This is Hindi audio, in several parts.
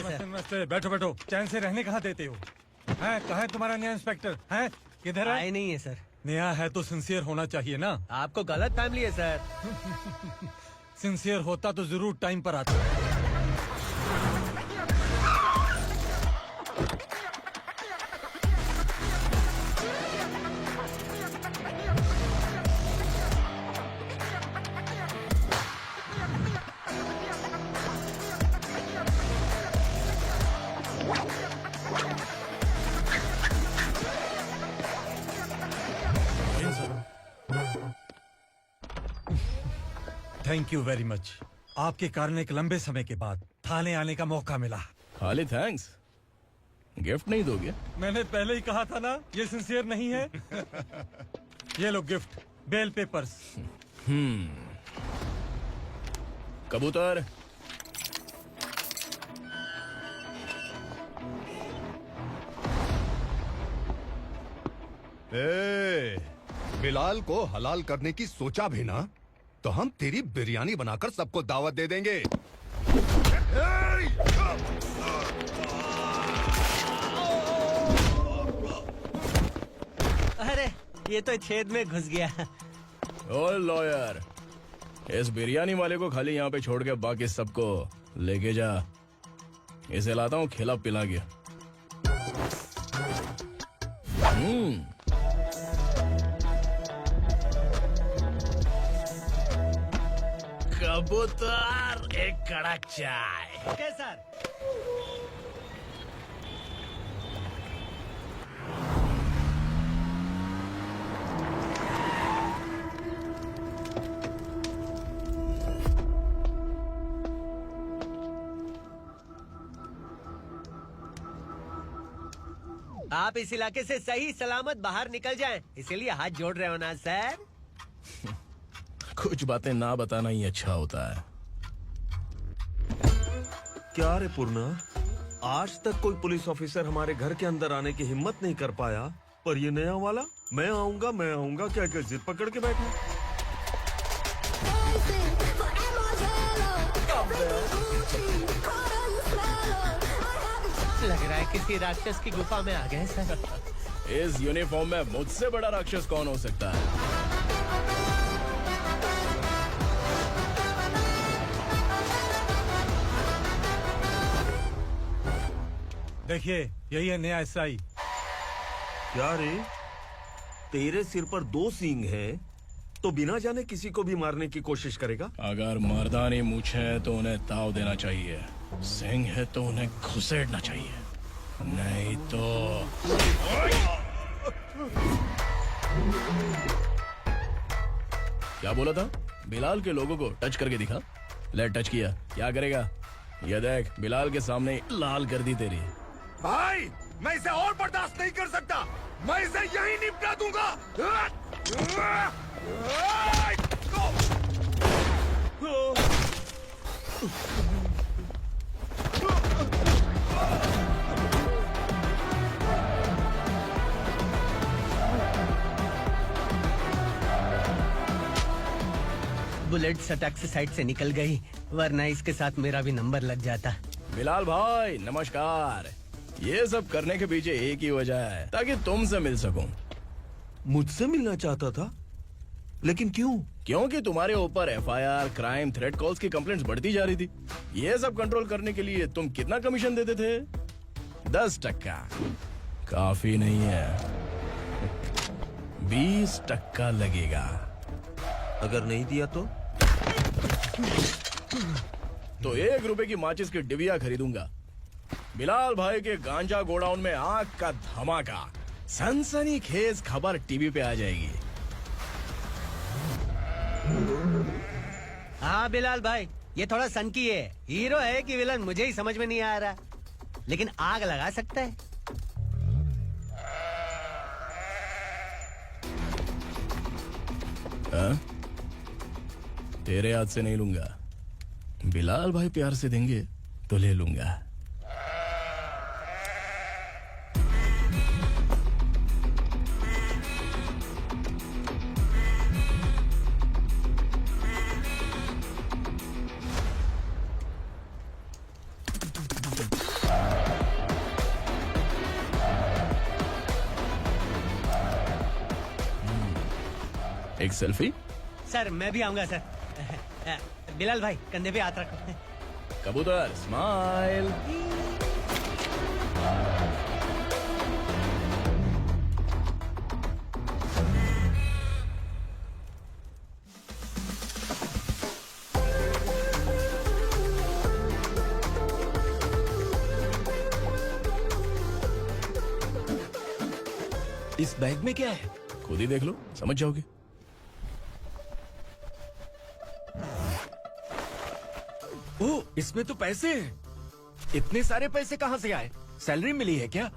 सर। नमस्ते। बैठो बैठो, चैन से रहने कहाँ देते हो? हैं कहाँ है तुम्हारा नया इंस्पेक्टर? हैं किधर है? आए नहीं है सर। नया है तो सिंसियर होना चाहिए ना। आपको गलत फैमिली है सर। सिंसियर होता तो जरूर टाइम पर आता। Thank you very much. आपके कारण एक लंबे समय के बाद थाने आने का मौका मिला। खाली थैंक्स, गिफ्ट नहीं दोगे? मैंने पहले ही कहा था ना, ये सिंसियर नहीं है। ये लो गिफ्ट, बेल पेपर्स। कबूतर। बिलाल को हलाल करने की सोचा भी ना, तो हम तेरी बिरयानी बनाकर सबको दावत दे देंगे। अरे ये तो छेद में घुस गया। ओ लॉयर, इस बिरयानी वाले को खाली यहाँ पे छोड़ के बाकी सबको लेके जा। इसे लाता हूँ खिला पिला के। कबूतर, एक कड़क चाय। Okay sir. आप इस इलाके से सही सलामत बाहर निकल जाएं, इसीलिए हाथ जोड़ रहे हो ना सर? कुछ बातें ना बताना ही अच्छा होता है। क्या रे पूर्णा, आज तक कोई पुलिस ऑफिसर हमारे घर के अंदर आने की हिम्मत नहीं कर पाया, पर ये नया वाला मैं आऊंगा क्या क्या जिद पकड़ के बैठा। लग रहा है किसी राक्षस की गुफा में आ गए सर। इस यूनिफॉर्म में मुझसे बड़ा राक्षस कौन हो सकता है? देखिए, यही है नया एसआई। क्या रे, तेरे सिर पर 2 सींग हैं, तो बिना जाने किसी को भी मारने की कोशिश करेगा? अगर मर्दानी मूछें हैं तो उन्हें ताव देना चाहिए, सिंह है तो उन्हें घुसेड़ना चाहिए, नहीं तो। क्या बोला था? बिलाल के लोगों को टच करके दिखा। ले टच किया, क्या करेगा? ये देख, बिलाल के सामने लाल कर दी तेरी। भाई, मैं इसे और बर्दाश्त नहीं कर सकता। मैं इसे यहीं निपटा दूंगा। बुलेट सटक से साइड से निकल गई, वरना इसके साथ मेरा भी नंबर लग जाता। बिलाल भाई नमस्कार। ये सब करने के पीछे एक ही वजह है, ताकि तुमसे मिल सकूं। मुझसे मिलना चाहता था, लेकिन क्यों? क्योंकि तुम्हारे ऊपर एफआईआर, क्राइम, थ्रेट कॉल्स की कंप्लेंट्स बढ़ती जा रही थी। ये सब कंट्रोल करने के लिए तुम कितना कमीशन देते थे? 10%। काफी नहीं है, 20% लगेगा। अगर नहीं दिया तो 1 रुपए की माचिस की डिबिया खरीदूंगा। बिलाल भाई के गांजा गोडाउन में आग का धमाका, सनसनीखेज खबर टीवी पे आ जाएगी। हाँ बिलाल भाई, ये थोड़ा सनकी है। हीरो है कि विलन मुझे ही समझ में नहीं आ रहा, लेकिन आग लगा सकता है। तेरे हाथ से नहीं लूंगा, बिलाल भाई प्यार से देंगे तो ले लूंगा। एक सेल्फी। सर मैं भी आऊंगा सर। बिलाल भाई कंधे पे हाथ रखो। कबूतर स्माइल। इस बैग में क्या है? खुद ही देख लो, समझ जाओगे। ओह, इसमें तो पैसे हैं। इतने सारे पैसे कहाँ से आए? सैलरी मिली है क्या?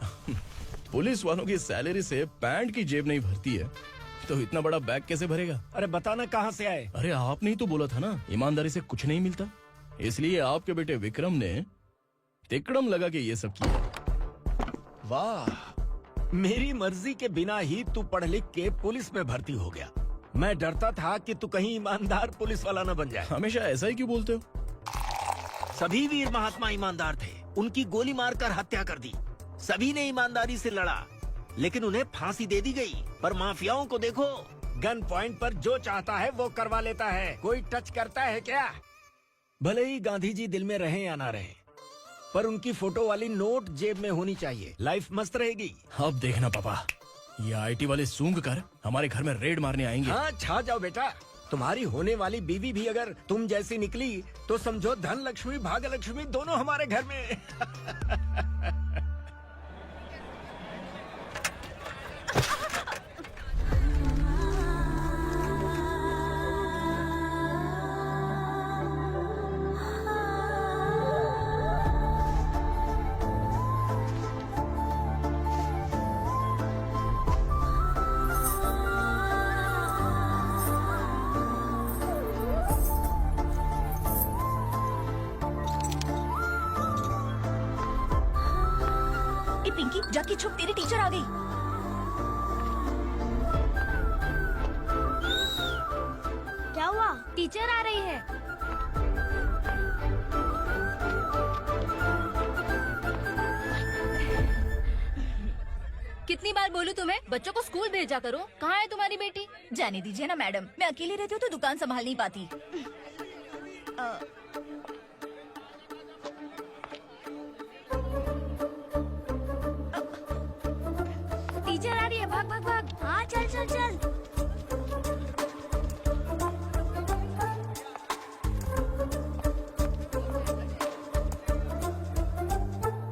पुलिस वालों की सैलरी से पैंट की जेब नहीं भरती है, तो इतना बड़ा बैग कैसे भरेगा? अरे बताना कहाँ से आए? अरे आपने ही तो बोला था ना, ईमानदारी से कुछ नहीं मिलता। इसलिए आपके बेटे विक्रम ने तिकड़म लगा के ये सब किया। वाह, मेरी मर्जी के बिना ही तू पढ़ लिख के पुलिस में भर्ती हो गया। मैं डरता था कि तू कहीं ईमानदार पुलिस वाला न बन जाए। हमेशा ऐसा ही क्यों बोलते हो? सभी वीर महात्मा ईमानदार थे, उनकी गोली मारकर हत्या कर दी। सभी ने ईमानदारी से लड़ा, लेकिन उन्हें फांसी दे दी गई। पर माफियाओं को देखो, गन पॉइंट पर जो चाहता है वो करवा लेता है। कोई टच करता है क्या? भले ही गांधी जी दिल में रहे या ना रहे, पर उनकी फोटो वाली नोट जेब में होनी चाहिए। लाइफ मस्त रहेगी। अब देखना पापा, ये आईटी वाले सूंघ कर हमारे घर में रेड मारने आएंगे। हाँ, छा जाओ बेटा। तुम्हारी होने वाली बीवी भी अगर तुम जैसी निकली तो समझो धन लक्ष्मी भाग्य लक्ष्मी दोनों हमारे घर में। पिंकी जाके छुप, तेरी टीचर आ गई। क्या हुआ? टीचर आ रही है। कितनी बार बोलूं तुम्हें, बच्चों को स्कूल भेजा करो। कहाँ है तुम्हारी बेटी? जाने दीजिए ना मैडम, मैं अकेली रहती हूँ तो दुकान संभाल नहीं पाती। टीचर आ रही है, भाग भाग भाग। हाँ चल चल चल।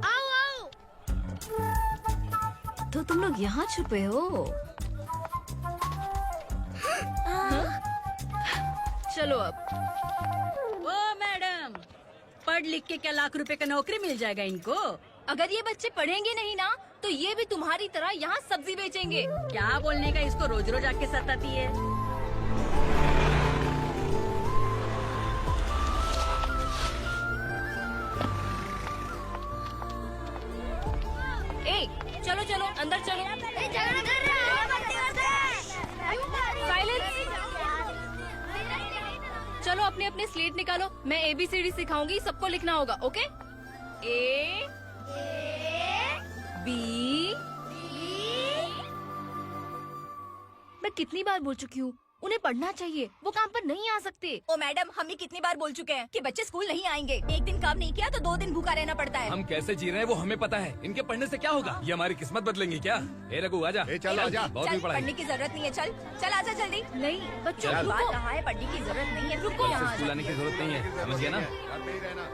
आओ आओ। तो तुम लोग यहाँ छुपे हो? चलो अब। ओ मैडम, पढ़ लिख के क्या लाख रुपए का नौकरी मिल जाएगा इनको? अगर ये बच्चे पढ़ेंगे नहीं ना, तो ये भी तुम्हारी तरह यहाँ सब्जी बेचेंगे। क्या बोलने का, इसको रोज रोज आके सताती है। ए, चलो चलो अंदर चलो। साइलेंस। चलो अपने अपने स्लेट निकालो, मैं ABCD सिखाऊंगी, सबको लिखना होगा। ओके? A B। मैं कितनी बार बोल चुकी हूँ, उन्हें पढ़ना चाहिए, वो काम पर नहीं आ सकते। ओ मैडम, हम भी कितनी बार बोल चुके हैं कि बच्चे स्कूल नहीं आएंगे। एक दिन काम नहीं किया तो 2 दिन भूखा रहना पड़ता है। हम कैसे जी रहे हैं वो हमें पता है, इनके पढ़ने से क्या होगा? ये हमारी किस्मत बदलेंगे क्या? ए रघु आजा। चल आजा। बहुत भी चल, पढ़ाई। पढ़ने की जरूरत नहीं है। चल चल आजा जल्दी। नहीं बच्चों चल। बात रुको। कहा है, पढ़ने की जरूरत नहीं है। रुको। यहाँ स्कूल आने की जरूरत नहीं है, समझ गया ना? घर पे ही रहना।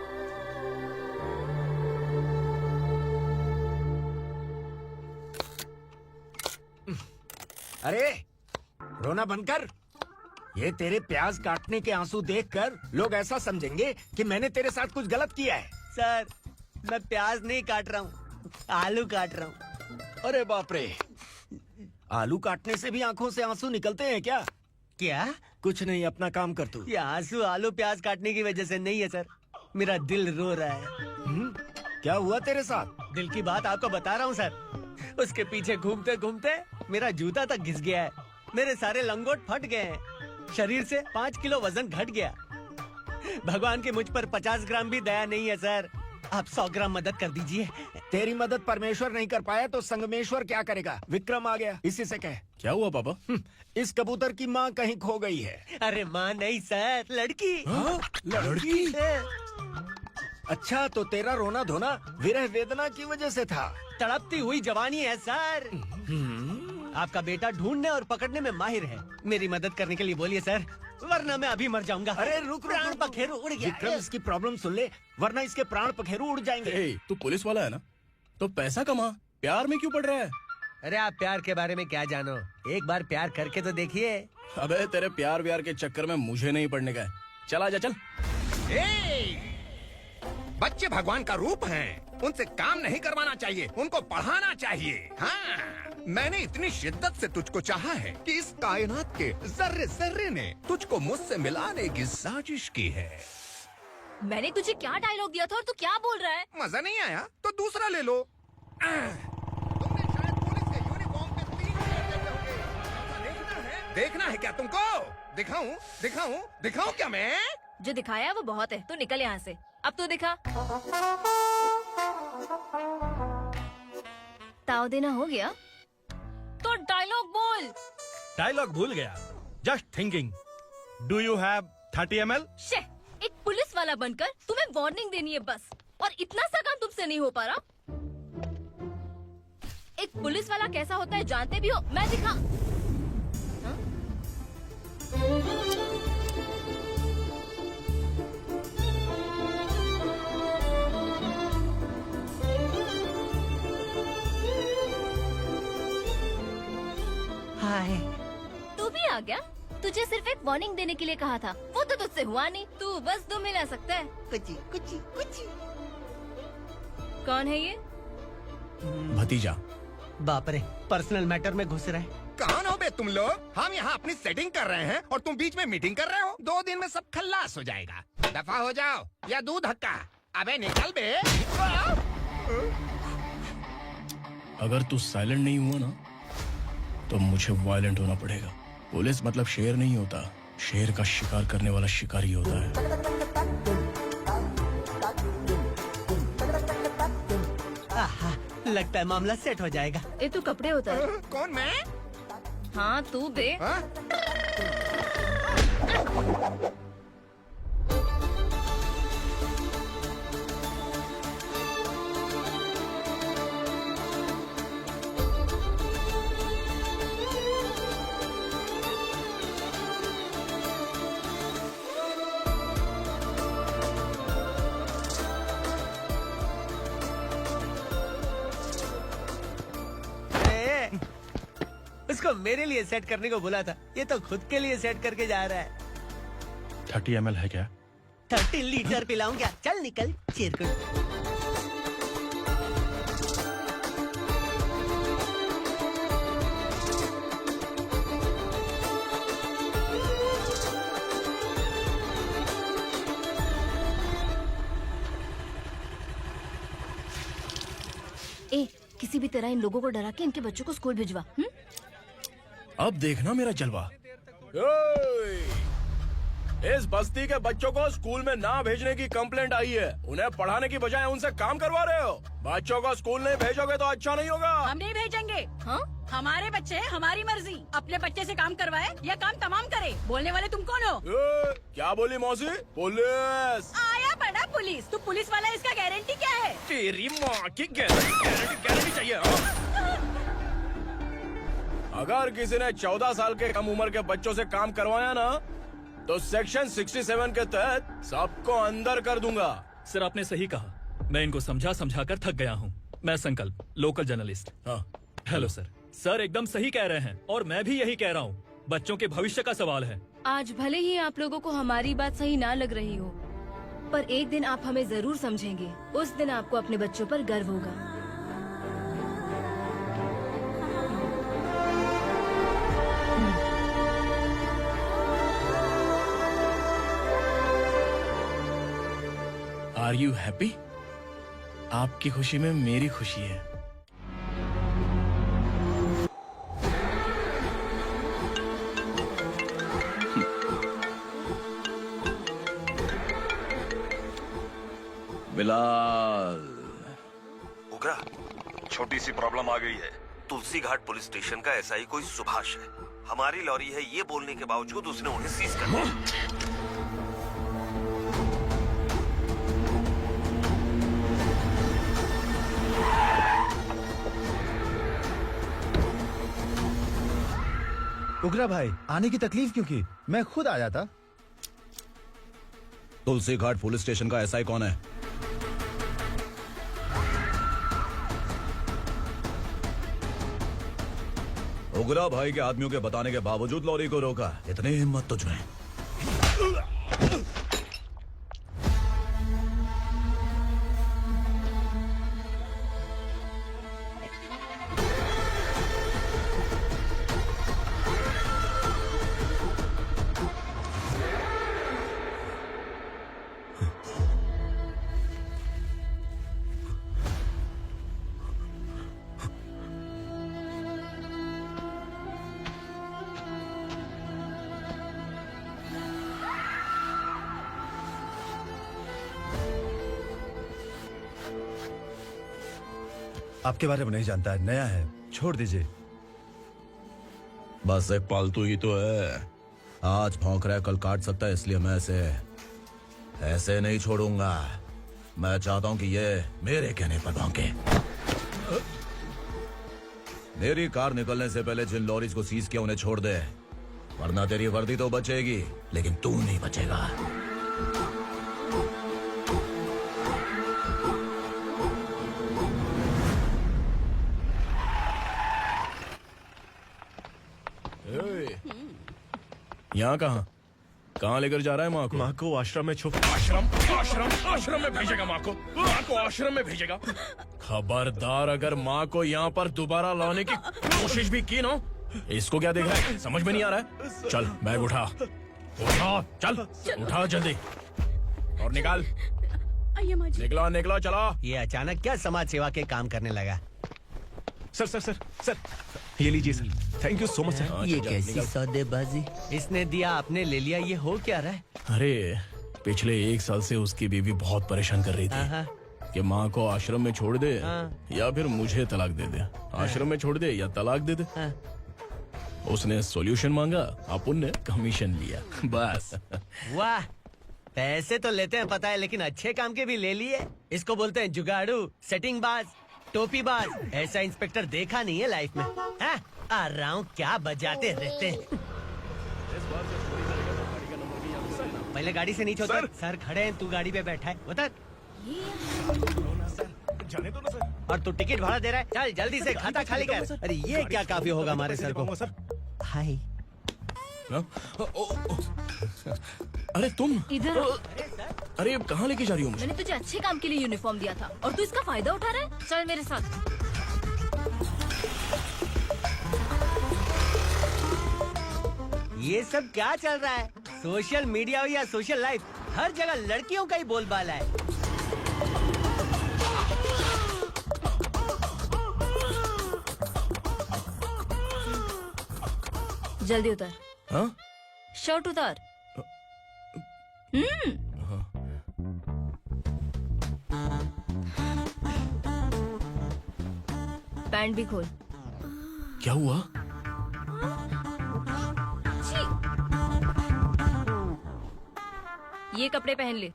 अरे रोना बंद कर। ये तेरे प्याज काटने के आंसू देखकर लोग ऐसा समझेंगे कि मैंने तेरे साथ कुछ गलत किया है। सर मैं प्याज नहीं काट रहा हूँ, आलू काट रहा हूँ। अरे बाप रे, आलू काटने से भी आंखों से आंसू निकलते हैं क्या? क्या? कुछ नहीं, अपना काम कर तू। ये आंसू आलू प्याज काटने की वजह से नहीं है सर, मेरा दिल रो रहा है। क्या हुआ तेरे साथ? दिल की बात आपको बता रहा हूँ सर। उसके पीछे घूमते घूमते मेरा जूता तक घिस गया है, मेरे सारे लंगोट फट गए हैं, शरीर से 5 किलो वजन घट गया। भगवान की मुझ पर 50 ग्राम भी दया नहीं है सर। आप 100 ग्राम मदद कर दीजिए। तेरी मदद परमेश्वर नहीं कर पाया तो संगमेश्वर क्या करेगा? विक्रम आ गया, इसी से कह। क्या हुआ पापा? इस कबूतर की माँ कहीं खो गई है। अरे माँ नहीं सर, लड़की। लड़की? अच्छा, तो तेरा रोना धोना विरह वेदना की वजह से था। तड़पती हुई जवानी है सर। आपका बेटा ढूंढने और पकड़ने में माहिर है। मेरी मदद करने के लिए बोलिए सर, वरना मैं अभी मर जाऊंगा। अरे रुक, प्राण पखेरु उड़ गया। विक्रम, इसकी प्रॉब्लम सुन ले, वरना इसके प्राण पखेरु उड़ जाएंगे। ए, तू पुलिस वाला है ना, तो पैसा कमा, प्यार में क्यों पड़ रहा है? अरे आप प्यार के बारे में क्या जानो, एक बार प्यार करके तो देखिए। अबे तेरे प्यार व्यार के चक्कर में मुझे नहीं पड़ने का है। चला जा, चल। बच्चे भगवान का रूप हैं, उनसे काम नहीं करवाना चाहिए, उनको पढ़ाना चाहिए। हाँ, मैंने इतनी शिद्दत से तुझको चाहा है कि इस कायनात के जर्रे जर्रे ने तुझको मुझसे मिलाने की साजिश की है। मैंने तुझे क्या डायलॉग दिया था और तू क्या बोल रहा है? मजा नहीं आया तो दूसरा ले लो। तुमने शायद पुलिस के यूनिफॉर्म पे 3 शेर देखे होंगे। देखना है क्या तुमको? दिखाऊं दिखाऊं दिखाऊं क्या मैं? जो दिखाया वो बहुत है, तू निकल यहाँ से। अब तू दिखा। ताव देना हो गया तो डायलॉग बोल। डायलॉग भूल गया। Just thinking, do you have 30 ml? शे, एक पुलिस वाला बनकर तुम्हें वार्निंग देनी है बस, और इतना सा काम तुमसे नहीं हो पा रहा। एक पुलिस वाला कैसा होता है जानते भी हो? मैं दिखा। हाय। तू भी आ गया? तुझे सिर्फ एक वार्निंग देने के लिए कहा था, वो तो तुझसे हुआ नहीं। तू बस दो मिला सकता है। कुची कुची कुची। कौन है ये? भतीजा। बाप रे, पर्सनल मैटर में घुस रहे। कौन हो बे तुम लोग? हम यहाँ अपनी सेटिंग कर रहे हैं और तुम बीच में मीटिंग कर रहे हो। 2 दिन में सब खल्लास हो जाएगा। दफा हो जाओ या दूध धक्का। अबे निकल बे। अगर तू साइलेंट नहीं हुआ ना तो मुझे वायलेंट होना पड़ेगा। पुलिस मतलब शेर नहीं होता, शेर का शिकार करने वाला शिकारी होता है। आहा, लगता है मामला सेट हो जाएगा। ये तू कपड़े उतार। कौन मैं? हाँ तू बे। हाँ? उसको मेरे लिए सेट करने को बोला था, ये तो खुद के लिए सेट करके जा रहा है। 30 ml है क्या? 30 लीटर पिलाऊं क्या? चल निकल चिरकुट। ए, किसी भी तरह इन लोगों को डरा के इनके बच्चों को स्कूल भिजवा। अब देखना मेरा जलवा। इस बस्ती के बच्चों को स्कूल में ना भेजने की कंप्लेंट आई है। उन्हें पढ़ाने की बजाय उनसे काम करवा रहे हो। बच्चों को स्कूल नहीं भेजोगे तो अच्छा नहीं होगा। हम नहीं भेजेंगे। हाँ? हमारे बच्चे हमारी मर्जी। अपने बच्चे से काम करवाए या काम तमाम करे। बोलने वाले तुम कौन हो? क्या बोली मौसी? पुलिस आया बड़ा पुलिस। तू पुलिस वाला, इसका गारंटी क्या है? तेरी माँ की गारंटी चाहिए। अगर किसी ने 14 साल के कम उम्र के बच्चों से काम करवाया ना तो सेक्शन 67 के तहत सबको अंदर कर दूंगा। सर आपने सही कहा, मैं इनको समझा समझा कर थक गया हूँ। मैं संकल्प, लोकल जर्नलिस्ट। हाँ। Hello sir. सर एकदम सही कह रहे हैं और मैं भी यही कह रहा हूँ। बच्चों के भविष्य का सवाल है। आज भले ही आप लोगों को हमारी बात सही ना लग रही हो, पर एक दिन आप हमें जरूर समझेंगे। उस दिन आपको अपने बच्चों पर गर्व होगा। Are you happy? आपकी खुशी में मेरी खुशी है। बिलाल। उगरा, छोटी सी प्रॉब्लम आ गई है। तुलसी घाट पुलिस स्टेशन का एसआई कोई सुभाष है। हमारी लॉरी है ये बोलने के बावजूद उसने उन्हें सीज कर दिया। उगरा भाई, आने की तकलीफ क्यों की? मैं खुद आ जाता। तुलसी घाट पुलिस स्टेशन का एसआई कौन है? उगरा भाई के आदमियों के बताने के बावजूद लॉरी को रोका। इतनी हिम्मत तुझमें? आपके बारे में नहीं जानता है, नया है, छोड़ दीजिए। बस एक पालतू ही तो है। आज भौंक रहा है, कल काट सकता है, इसलिए मैं ऐसे नहीं छोड़ूंगा। मैं चाहता हूं कि ये मेरे कहने पर भौंके। मेरी कार निकलने से पहले जिन लॉरीज को सीज किया उन्हें छोड़ दे, वरना तेरी वर्दी तो बचेगी लेकिन तू नहीं बचेगा। यहाँ कहाँ लेकर जा रहा है माँ को? माँ को आश्रम में छुप। आश्रम में भेजेगा माँ को आश्रम में भेजेगा। खबरदार, अगर माँ को यहाँ पर दोबारा लाने की कोशिश भी की ना, इसको क्या देख रहा है? समझ में नहीं आ रहा है? चल बैग उठा, चल उठा जल्दी और निकाल। निकला चला। ये अचानक क्या समाज सेवा के काम करने लगा? सर, ये लीजिए sir. Thank you so much sir. ये कैसी सौदेबाजी? इसने दिया, आपने ले लिया, ये हो क्या रहा है? अरे पिछले 1 साल से उसकी बीवी बहुत परेशान कर रही थी कि माँ को आश्रम में छोड़ दे या फिर मुझे तलाक दे दे। आश्रम में छोड़ दे या तलाक दे दे। उसने सॉल्यूशन मांगा, अपन ने कमीशन लिया, बस। वाह, पैसे तो लेते हैं पता है, लेकिन अच्छे काम के भी ले लिए। इसको बोलते हैं जुगाड़ू, सेटिंग बाज, टोपी बाज। ऐसा इंस्पेक्टर देखा नहीं है लाइफ में। हाँ? आ रहा हूँ, क्या बजाते रहते हैं। पहले गाड़ी से नीचे उतर। सर खड़े हैं, तू गाड़ी पे बैठा है, उतर। जाने दो ना सर। और तू टिकट भाड़ा दे रहा है, चल जल्दी से खाता खाली कर। अरे ये क्या काफी होगा हमारे सर को। हाय। अरे तुम इधर। अरे अब कहाँ लेके जा रही हो मुझे? मैंने तुझे अच्छे काम के लिए यूनिफॉर्म दिया था और तू इसका फायदा उठा रहा है। चल मेरे साथ। ये सब क्या चल रहा है? सोशल मीडिया हो या सोशल लाइफ, हर जगह लड़कियों का ही बोलबाला है। जल्दी उतर। हाँ? शर्ट उतार। पैंट भी खोल। क्या हुआ? ये कपड़े पहन ले।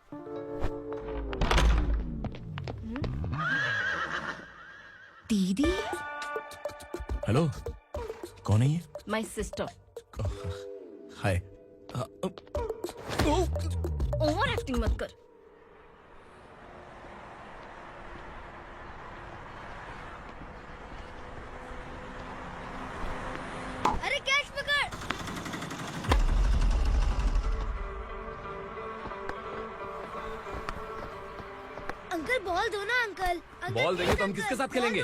दीदी। हेलो, कौन है ये? My sister. Hi. Over acting मत कर। अरे कैश पकड़। अंकल बॉल दो ना अंकल। बॉल देंगे तो हम किसके साथ खेलेंगे?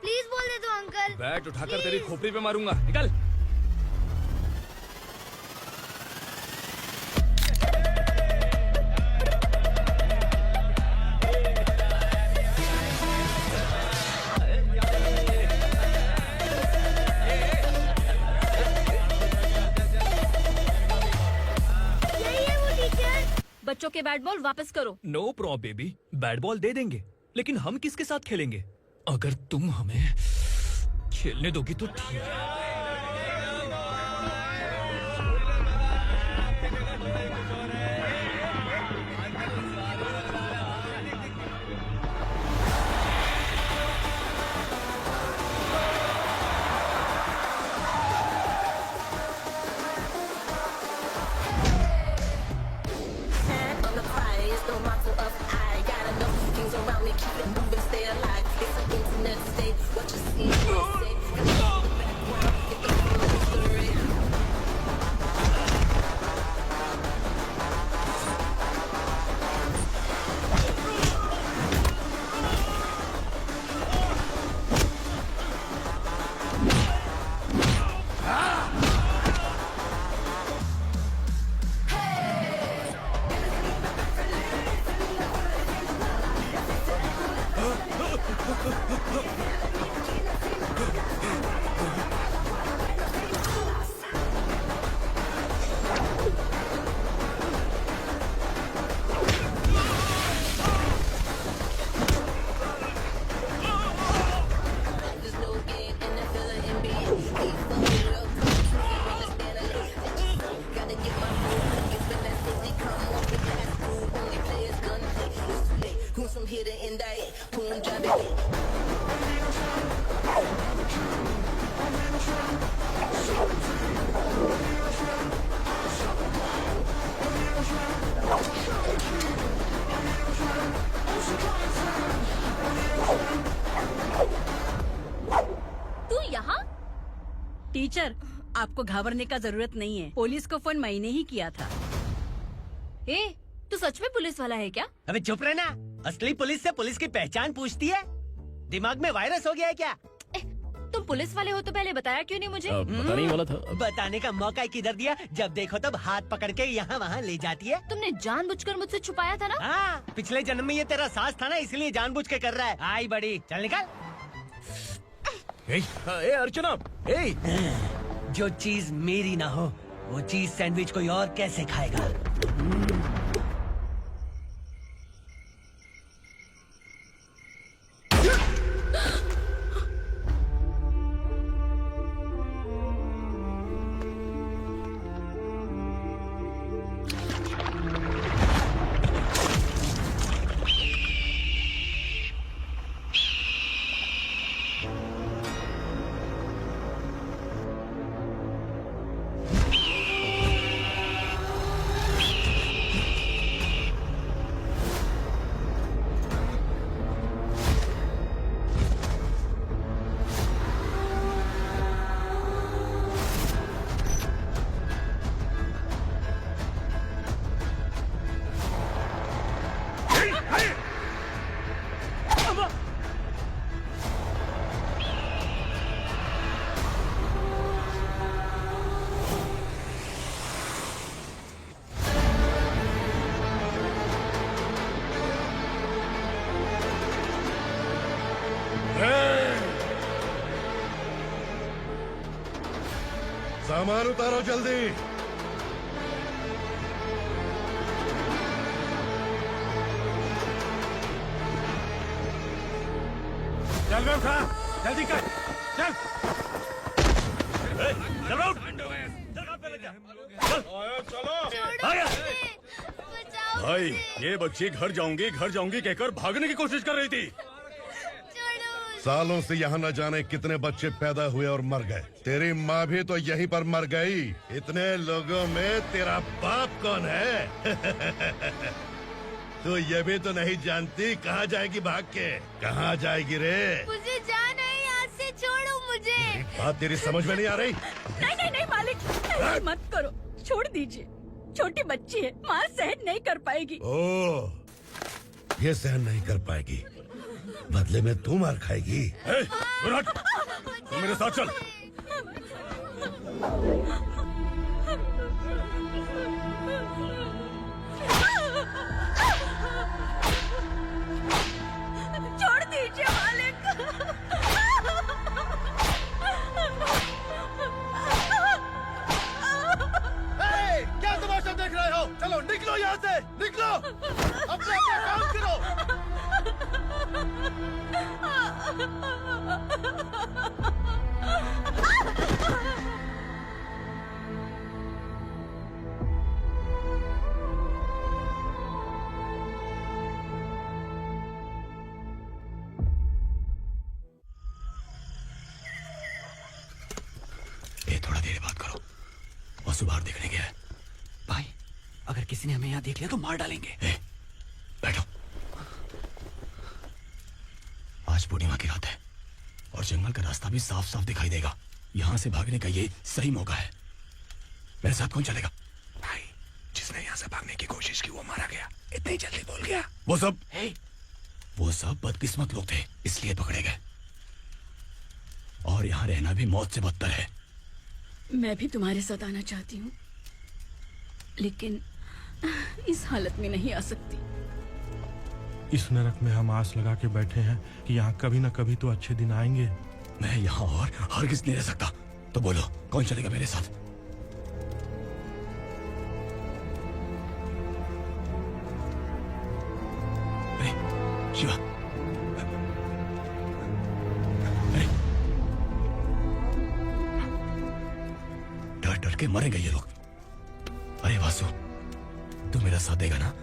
प्लीज बॉल दे दो अंकल। बैट उठाकर तेरी खोपड़ी पे मारूंगा, निकल। बच्चों के बैट बॉल वापस करो। No problem baby, bat ball दे देंगे, लेकिन हम किसके साथ खेलेंगे? अगर तुम हमें खेलने दोगी तो ठीक है। टीचर, आपको घबराने का जरूरत नहीं है। पुलिस को फोन मैंने ही किया था। ए, तू सच में पुलिस वाला है क्या? अबे चुप रहना। असली पुलिस से पुलिस की पहचान पूछती है? दिमाग में वायरस हो गया है क्या? तुम पुलिस वाले हो तो पहले बताया क्यों नहीं मुझे? बताने ही वाला था। बताने का मौका किधर दिया? जब देखो तब हाथ पकड़ के यहाँ वहाँ ले जाती है। तुमने जानबूझकर मुझसे छुपाया था ना? हाँ, पिछले जन्म में ये तेरा सास था ना, इसलिए जानबूझ के कर रहा है। आई बड़ी, चल निकल। ए अर्चना, जो चीज मेरी ना हो वो चीज सैंडविच कोई और कैसे खाएगा? सामान उतारो जल्दी। चल बे उठा, जल्दी कर, चल। चल उठ। भाई, ये बच्ची घर जाऊंगी कहकर भागने की कोशिश कर रही थी। सालों से यहाँ न जाने कितने बच्चे पैदा हुए और मर गए। तेरी माँ भी तो यहीं पर मर गई। इतने लोगों में तेरा बाप कौन है? तो ये भी तो नहीं जानती कहाँ जाएगी भाग के? कहाँ जाएगी रे? मुझे जाना है, यहाँ से छोड़ो मुझे। बात तेरी समझ में नहीं आ रही? नहीं मालिक, ऐसे मत करो, छोड़ दीजिए। छोटी बच्ची है, माँ सहन नहीं कर पाएगी। ओह, ये सहन नहीं कर पाएगी, बदले में तू मार खाएगी। तू मेरे साथ चल। छोड़ दीजिए मालिक। क्या तमाशा देख रहे हो? चलो निकलो यहाँ से, निकलो। वासु बाहर देखने गया है। भाई, अगर किसी ने हमें यहाँ देख लिया तो मार डालेंगे। बैठो। आज पूर्णिमा की रात है और जंगल का रास्ता भी साफ साफ दिखाई देगा। यहाँ से भागने का ये सही मौका है। मेरे साथ कौन चलेगा? भाई, जिसने यहाँ से भागने की कोशिश की वो मारा गया। इतनी जल्दी बोल गया। वो सब बदकिस्मत लोग थे, इसलिए पकड़े गए। और यहाँ रहना भी मौत से बदतर है। मैं भी तुम्हारे साथ आना चाहती हूँ, लेकिन इस हालत में नहीं आ सकती। इस नरक में हम आस लगा के बैठे हैं कि यहाँ कभी ना कभी तो अच्छे दिन आएंगे। मैं यहाँ और हरगिज़ नहीं रह सकता। तो बोलो, कौन चलेगा मेरे साथ? शिवा, डर डर के मरेंगे ये लोग। अरे वासु, तू मेरा साथ देगा ना?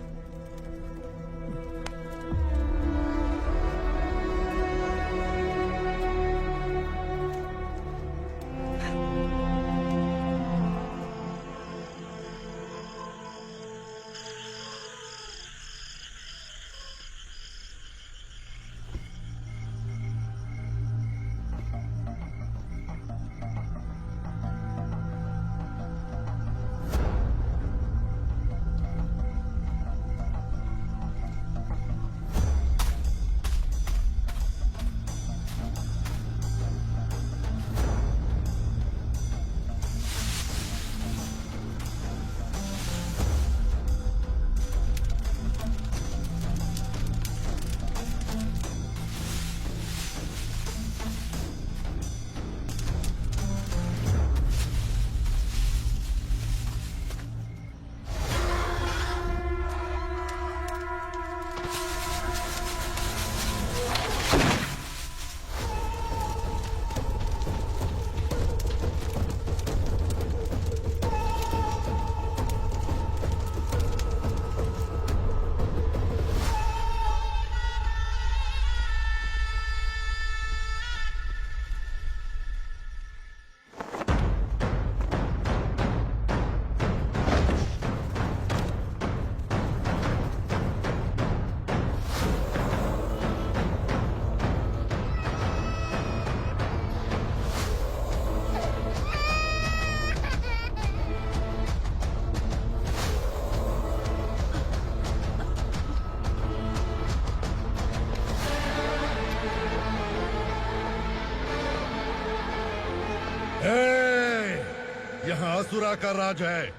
यहाँ असुरा का राज है।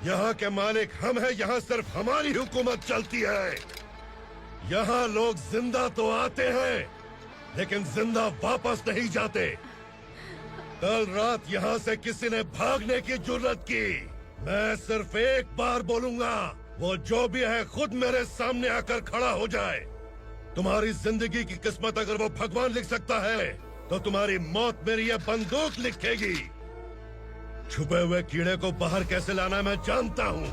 यहाँ के मालिक हम हैं। यहाँ सिर्फ हमारी हुकूमत चलती है। यहाँ लोग जिंदा तो आते हैं लेकिन जिंदा वापस नहीं जाते। कल रात यहाँ से किसी ने भागने की जुर्रत की, मैं सिर्फ एक बार बोलूंगा, वो जो भी है खुद मेरे सामने आकर खड़ा हो जाए। तुम्हारी जिंदगी की किस्मत अगर वो भगवान लिख सकता है तो तुम्हारी मौत मेरी ये बंदूक लिखेगी। छुपे हुए कीड़े को बाहर कैसे लाना मैं जानता हूँ।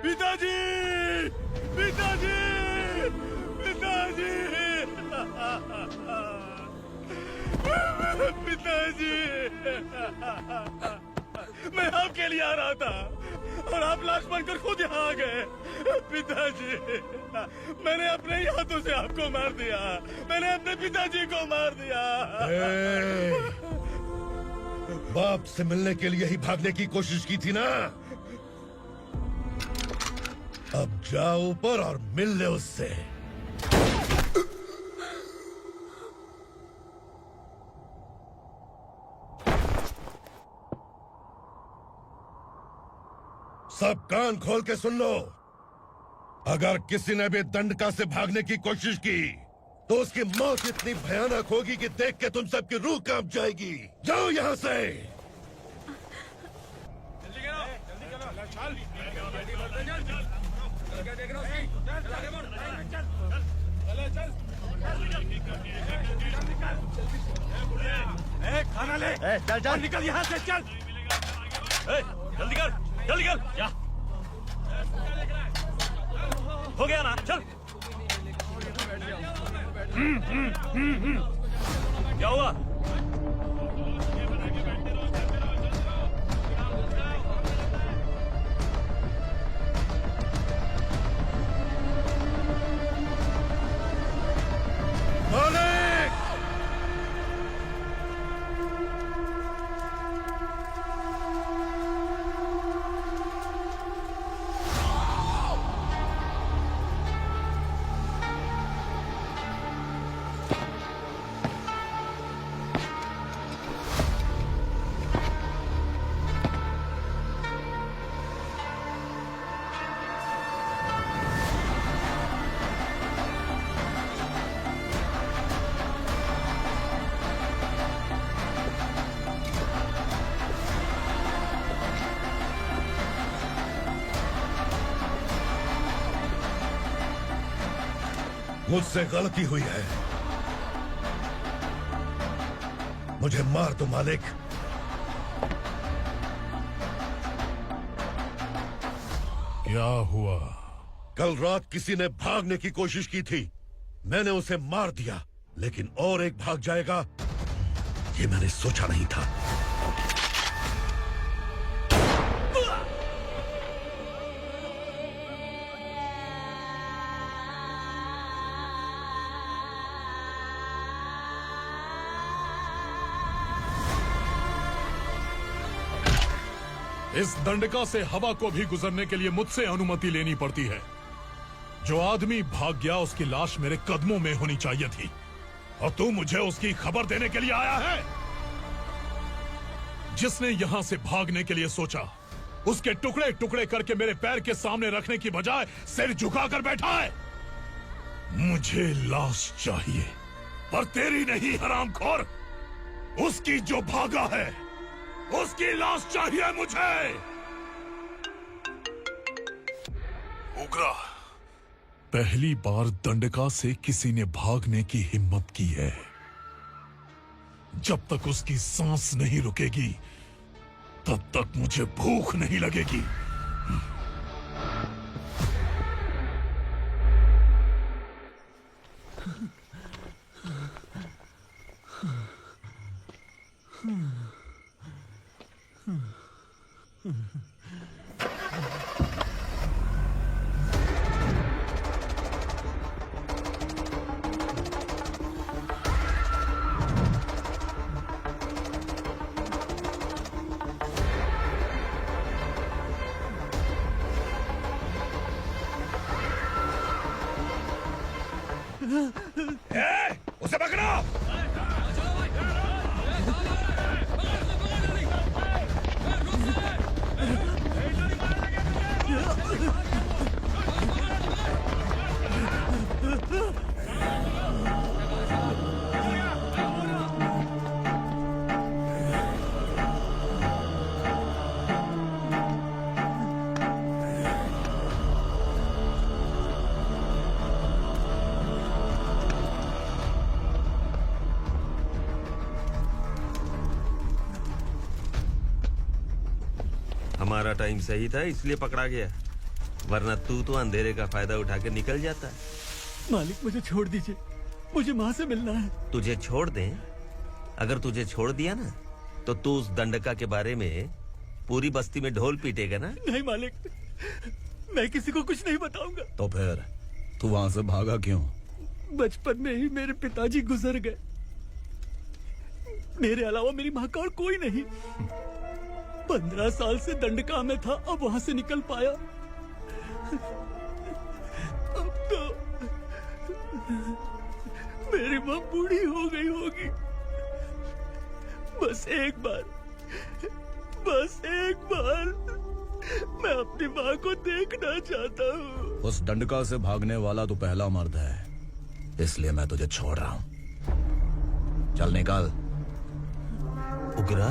पिताजी, पिताजी, पिताजी, पिताजी, मैं आपके लिए आ रहा था और आप लाश बनकर खुद यहाँ आ गए। पिताजी, मैंने अपने ही हाथों से आपको मार दिया। मैंने अपने पिताजी को मार दिया। बाप से मिलने के लिए ही भागने की कोशिश की थी ना? अब जाओ ऊपर और मिल ले उससे। सब कान खोल के सुन लो। अगर किसी ने भी दंडका से भागने की कोशिश की तो उसकी मौत इतनी भयानक होगी कि देख के तुम सबकी रूह कांप जाएगी। जाओ यहाँ से। खाना ले। चल चल निकल यहाँ से, चल। जल्दी कर, जल्दी कर। जा। हो गया ना, चल। क्या हुआ? मुझसे गलती हुई है, मुझे मार दो मालिक। क्या हुआ? कल रात किसी ने भागने की कोशिश की थी, मैंने उसे मार दिया, लेकिन और एक भाग जाएगा ये मैंने सोचा नहीं था। इस दंडका से हवा को भी गुजरने के लिए मुझसे अनुमति लेनी पड़ती है। जो आदमी भाग गया उसकी लाश मेरे कदमों में होनी चाहिए थी, और तू मुझे उसकी खबर देने के लिए आया है। जिसने यहां से भागने के लिए सोचा, उसके टुकड़े टुकड़े करके मेरे पैर के सामने रखने की बजाय सिर झुकाकर बैठा है। मुझे लाश चाहिए, पर तेरी नहीं हरामखोर, उसकी जो भागा है उसकी लाश चाहिए मुझे। उग्रा, पहली बार दंडका से किसी ने भागने की हिम्मत की है। जब तक उसकी सांस नहीं रुकेगी तब तक मुझे भूख नहीं लगेगी। उसे पकड़ो। हमारा टाइम सही था इसलिए पकड़ा गया, वरना तू तो अंधेरे का फायदा उठा के निकल जाता। मालिक मुझे छोड़ दीजिए, मुझे माँ से मिलना है। तुझे छोड़ दें? अगर तुझे छोड़ दिया ना तो तू उस दंडका के बारे में पूरी बस्ती में ढोल पीटेगा ना। नहीं मालिक, मैं किसी को कुछ नहीं बताऊंगा। तो फिर तू वहां से भागा क्यों? बचपन में ही मेरे पिताजी गुजर गए, मेरे अलावा मेरी माँ का और कोई नहीं। 15 साल से दंडका में था, अब वहां से निकल पाया। अब तो मेरी माँ बूढ़ी हो गई होगी। बस एक बार मैं अपनी माँ को देखना चाहता हूँ। उस दंडका से भागने वाला तो पहला मर्द है, इसलिए मैं तुझे छोड़ रहा हूँ। चल निकल। उग्रा?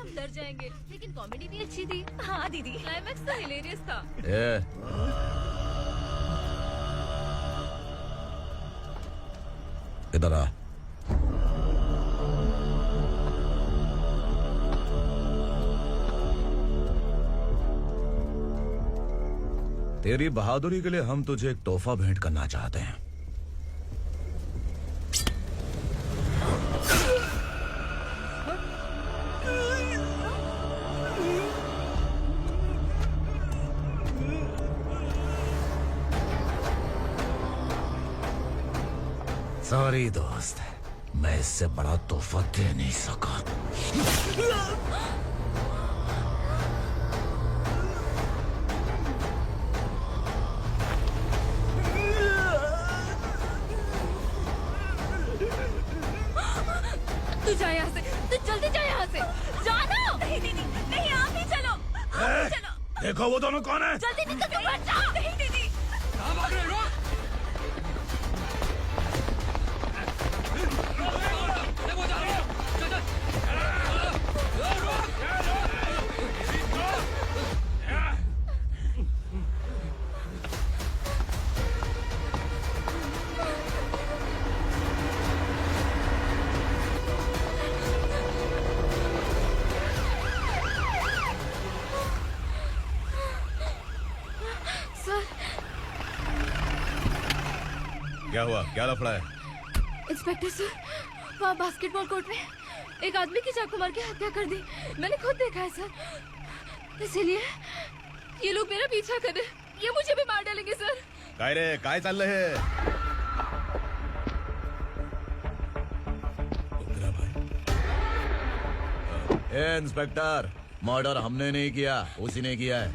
हम डर जाएंगे, लेकिन कॉमेडी भी अच्छी थी। हाँ दीदी, क्लाइमैक्स तो हिलेरियस था। इधर आ। तेरी बहादुरी के लिए हम तुझे एक तोहफा भेंट करना चाहते हैं। सॉरी दोस्त, मैं इससे बड़ा तोहफा दे नहीं सका। तू जा यहाँ से, तू जल्दी जा यहाँ से। जानो। नहीं दीदी, नहीं आप ही चलो, आप ही चलो। देखो वो दोनों कौन है? जल्दी निकल के मत जाओ। नहीं दीदी। कहाँ भाग रहे हो? क्या हुआ? क्या लफड़ा है? इंस्पेक्टर सर, वहाँ बास्केटबॉल कोर्ट में एक आदमी की चाकू मार के हत्या कर दी। मैंने खुद देखा है सर, इसीलिए ये लोग मेरा पीछा कर रहे। ये मुझे भी मार डालेंगे सर। काय रे, काय चाल रहे हैं? इंस्पेक्टर, मर्डर हमने नहीं किया, उसी ने किया है।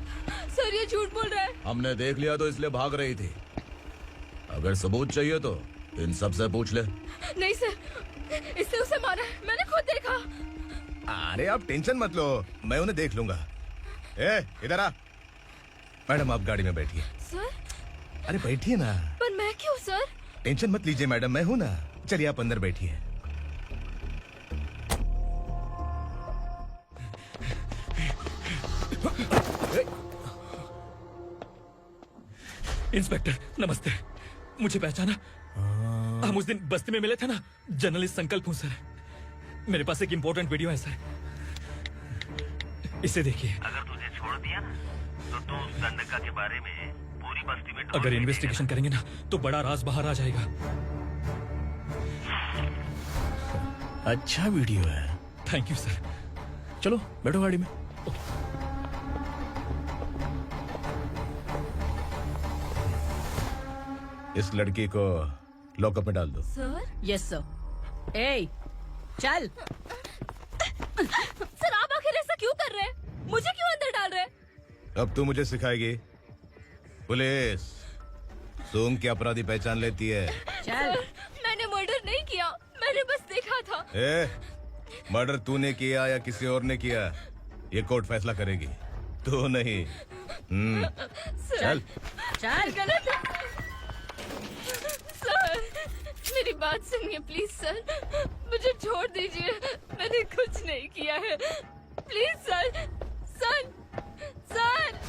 सर ये झूठ बोल रहा है। हमने देख लिया तो इसलिए भाग रही थी। अगर सबूत चाहिए तो इन सब से पूछ ले। नहीं सर, इसने उसे मारा है, मैंने खुद देखा। अरे आप टेंशन मत लो, मैं उन्हें देख लूंगा। इधर आ। मैडम आप गाड़ी में बैठिए। सर? अरे बैठिए ना। पर मैं क्यों सर? टेंशन मत लीजिए मैडम, मैं हूं ना। चलिए आप अंदर बैठिए। इंस्पेक्टर नमस्ते, मुझे पहचाना? हम उस दिन बस्ती में मिले थे ना। जर्नलिस्ट संकल्प हूँ सर। मेरे पास एक इम्पोर्टेंट वीडियो है सर, इसे देखिए। अगर तुझे छोड़ दिया ना तो तू उस दंडका के बारे में पूरी बस्ती में अगर इन्वेस्टिगेशन करेंगे ना तो बड़ा राज बाहर आ जाएगा। अच्छा वीडियो है। Thank you sir. चलो बैठो गाड़ी में। इस लड़की को लॉकअप में डाल दो। सर? Yes sir. ए, चल। सर आप आखिर ऐसा क्यों कर रहे हैं? मुझे क्यों अंदर डाल रहे हैं? अब तू मुझे सिखाएगी? पुलिस सूंघ के अपराधी पहचान लेती है। चल। मैंने मर्डर नहीं किया, मैंने बस देखा था। मर्डर तूने किया या किसी और ने किया, ये कोर्ट फैसला करेगी, तू नहीं। चल चल। गलत है। सर मेरी बात सुनिए प्लीज सर, मुझे छोड़ दीजिए, मैंने कुछ नहीं किया है। Please sir, sir, sir.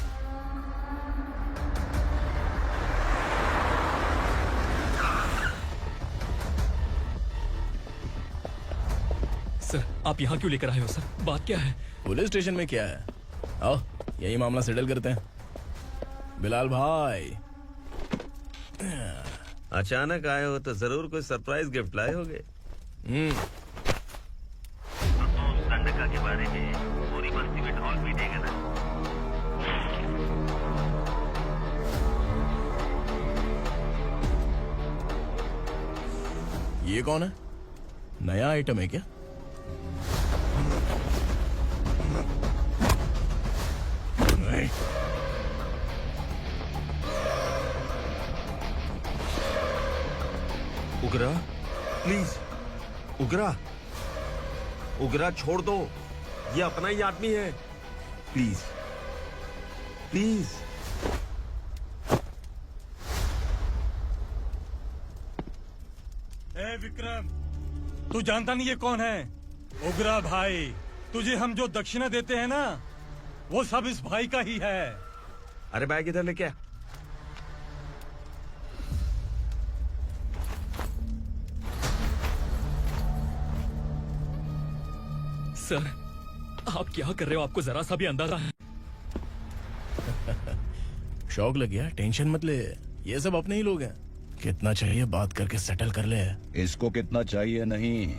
Sir आप यहाँ क्यों लेकर आए हो सर? बात क्या है? पुलिस स्टेशन में क्या है? आओ यही मामला सेटल करते हैं। बिलाल भाई अचानक आए हो तो जरूर कोई सरप्राइज गिफ्ट लाए होगे। तो उस दंडका के बारे में पूरी बस्ती में ढोल पीटेगा ना। ये कौन है? नया आइटम है क्या? उगरा प्लीज, उगरा, उगरा छोड़ दो, ये अपना ही आदमी है। Please please. विक्रम, तू जानता नहीं ये कौन है? उगरा भाई, तुझे हम जो दक्षिणा देते हैं ना, वो सब इस भाई का ही है। अरे बैग इधर लेके आ। सर, आप क्या कर रहे हो? आपको जरा सा भी अंदाजा है? शौक लग गया? टेंशन मत ले, ये सब अपने ही लोग हैं। कितना चाहिए बात करके सेटल कर ले। इसको कितना चाहिए नहीं,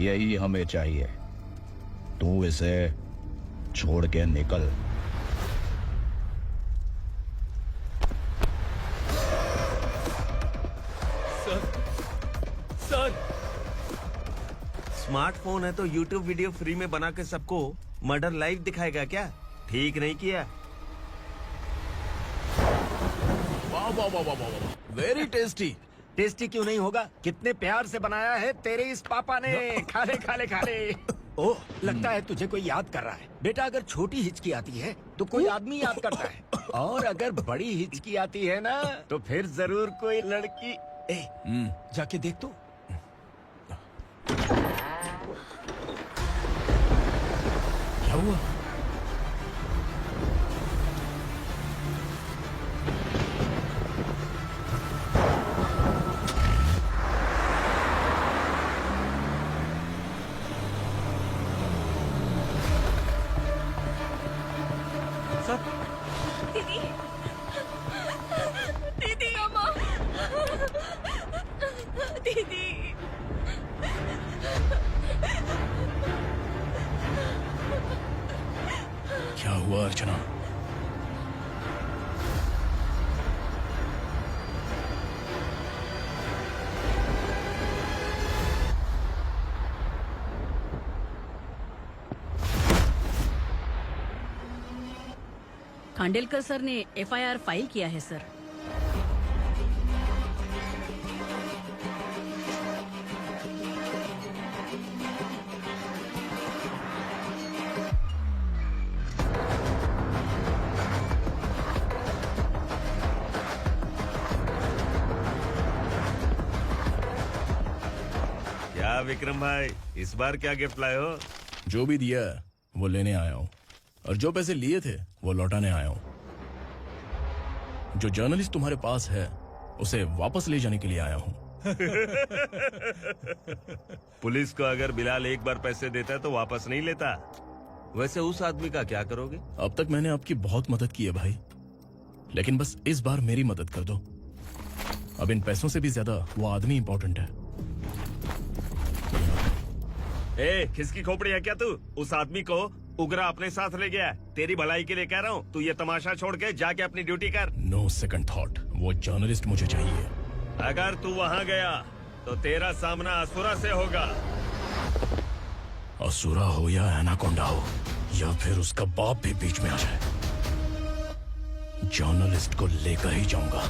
यही हमें चाहिए। तू इसे छोड़ के निकल। सर, स्मार्टफोन है तो यूट्यूब वीडियो फ्री में बना के सबको मर्डर लाइव दिखाएगा क्या? ठीक नहीं किया। वाह वाह वाह वाह वाह, वेरी टेस्टी। टेस्टी क्यों नहीं होगा? कितने प्यार से बनाया है तेरे इस पापा ने। खा ले खा ले खा ले। ओह, लगता है तुझे कोई याद कर रहा है। बेटा, अगर छोटी हिचकी आती है तो कोई आदमी याद करता है, और अगर बड़ी हिचकी आती है ना तो फिर जरूर कोई लड़की। जाके देख तो। क्या हुआ? दीदी, दीदी, अम्मा, दीदी। क्या हुआ अर्चना? खांडेलकर सर ने एफआईआर फाइल किया है सर। क्या विक्रम भाई, इस बार क्या गिफ्ट लाए हो? जो भी दिया है वो लेने आया हूँ, और जो पैसे लिए थे वो लौटाने आया हूँ। जो जर्नलिस्ट तुम्हारे पास है उसे वापस ले जाने के लिए आया हूँ। पुलिस को अगर बिलाल एक बार पैसे देता है तो वापस नहीं लेता। वैसे उस आदमी का क्या करोगे? अब तक मैंने आपकी बहुत मदद की है भाई, लेकिन बस इस बार मेरी मदद कर दो। अब इन पैसों से भी ज्यादा वो आदमी इंपॉर्टेंट है। ए, किसकी खोपड़ी है क्या तू? उस आदमी को उगरा अपने साथ ले गया। तेरी भलाई के लिए कह रहा हूँ, तू ये तमाशा छोड़ के जाके अपनी ड्यूटी कर। नो सेकंड थॉट, वो जर्नलिस्ट मुझे चाहिए। अगर तू वहाँ गया तो तेरा सामना असुरा से होगा। असुरा हो या एनाकोंडा हो, या फिर उसका बाप भी बीच में आ जाए, जर्नलिस्ट को लेकर ही जाऊंगा।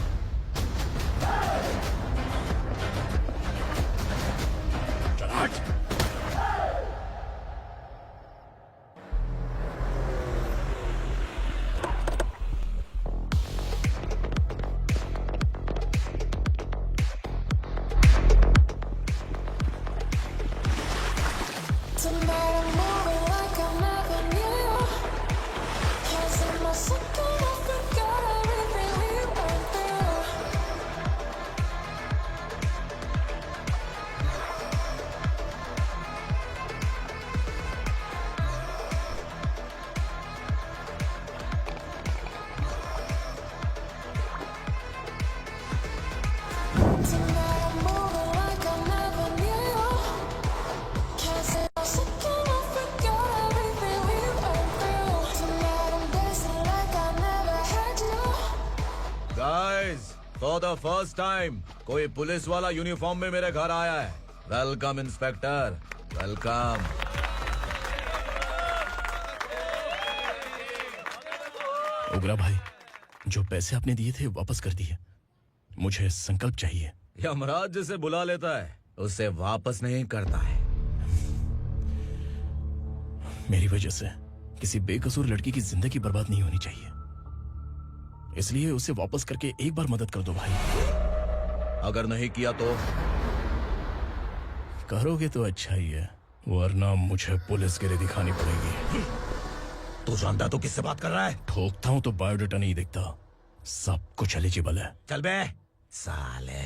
फॉर द फर्स्ट टाइम कोई पुलिस वाला यूनिफॉर्म में मेरे घर आया है। Welcome inspector, welcome. उगरा भाई, जो पैसे आपने दिए थे वापस कर दिए। मुझे संकल्प चाहिए। यमराज जिसे बुला लेता है उसे वापस नहीं करता है। मेरी वजह से किसी बेकसूर लड़की की जिंदगी बर्बाद नहीं होनी चाहिए, इसलिए उसे वापस करके एक बार मदद कर दो भाई। अगर नहीं किया तो? करोगे तो अच्छा ही है, वरना मुझे पुलिसगिरी दिखानी पड़ेगी। तू जानता तो किससे बात कर रहा है? ठोकता हूं तो बायोडाटा नहीं दिखता, सब कुछ एलिजिबल है। चल बे साले।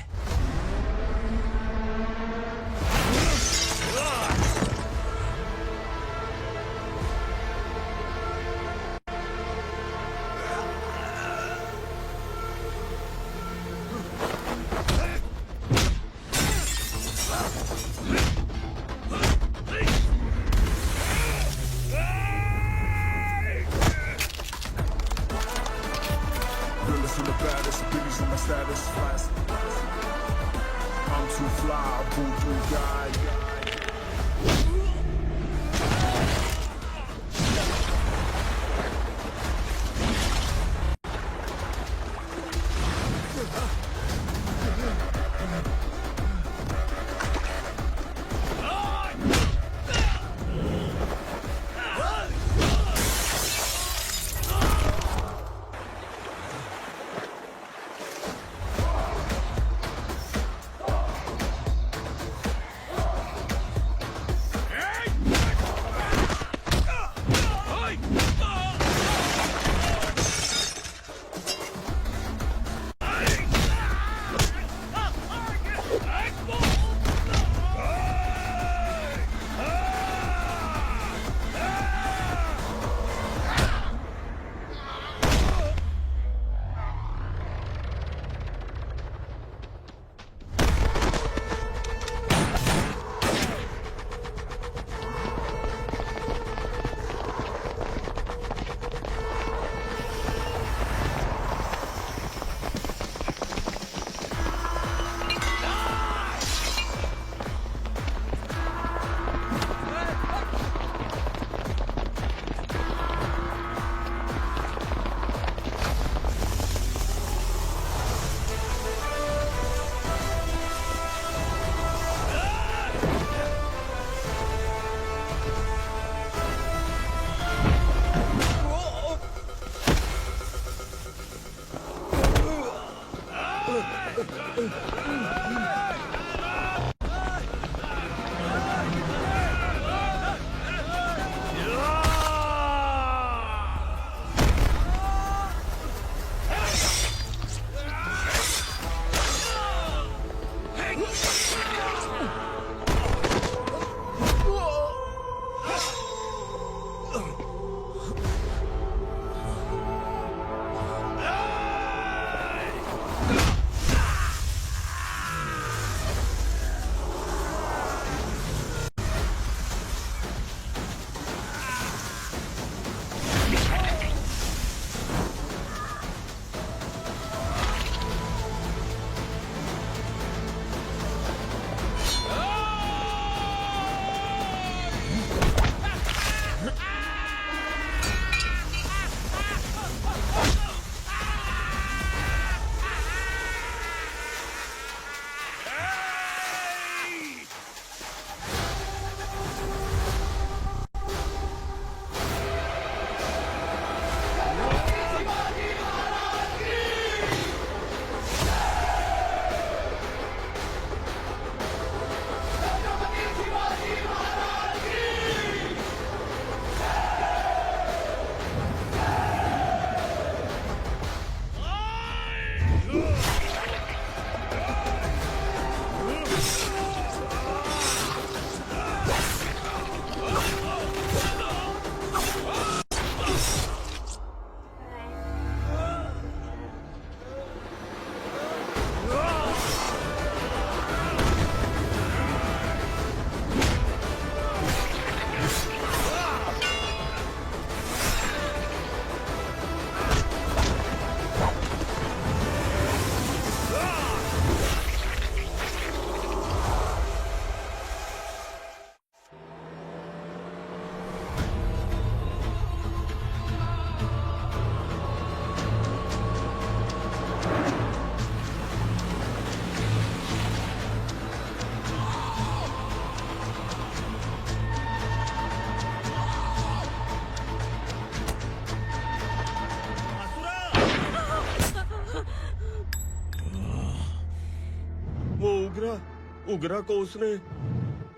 उगरा को उसने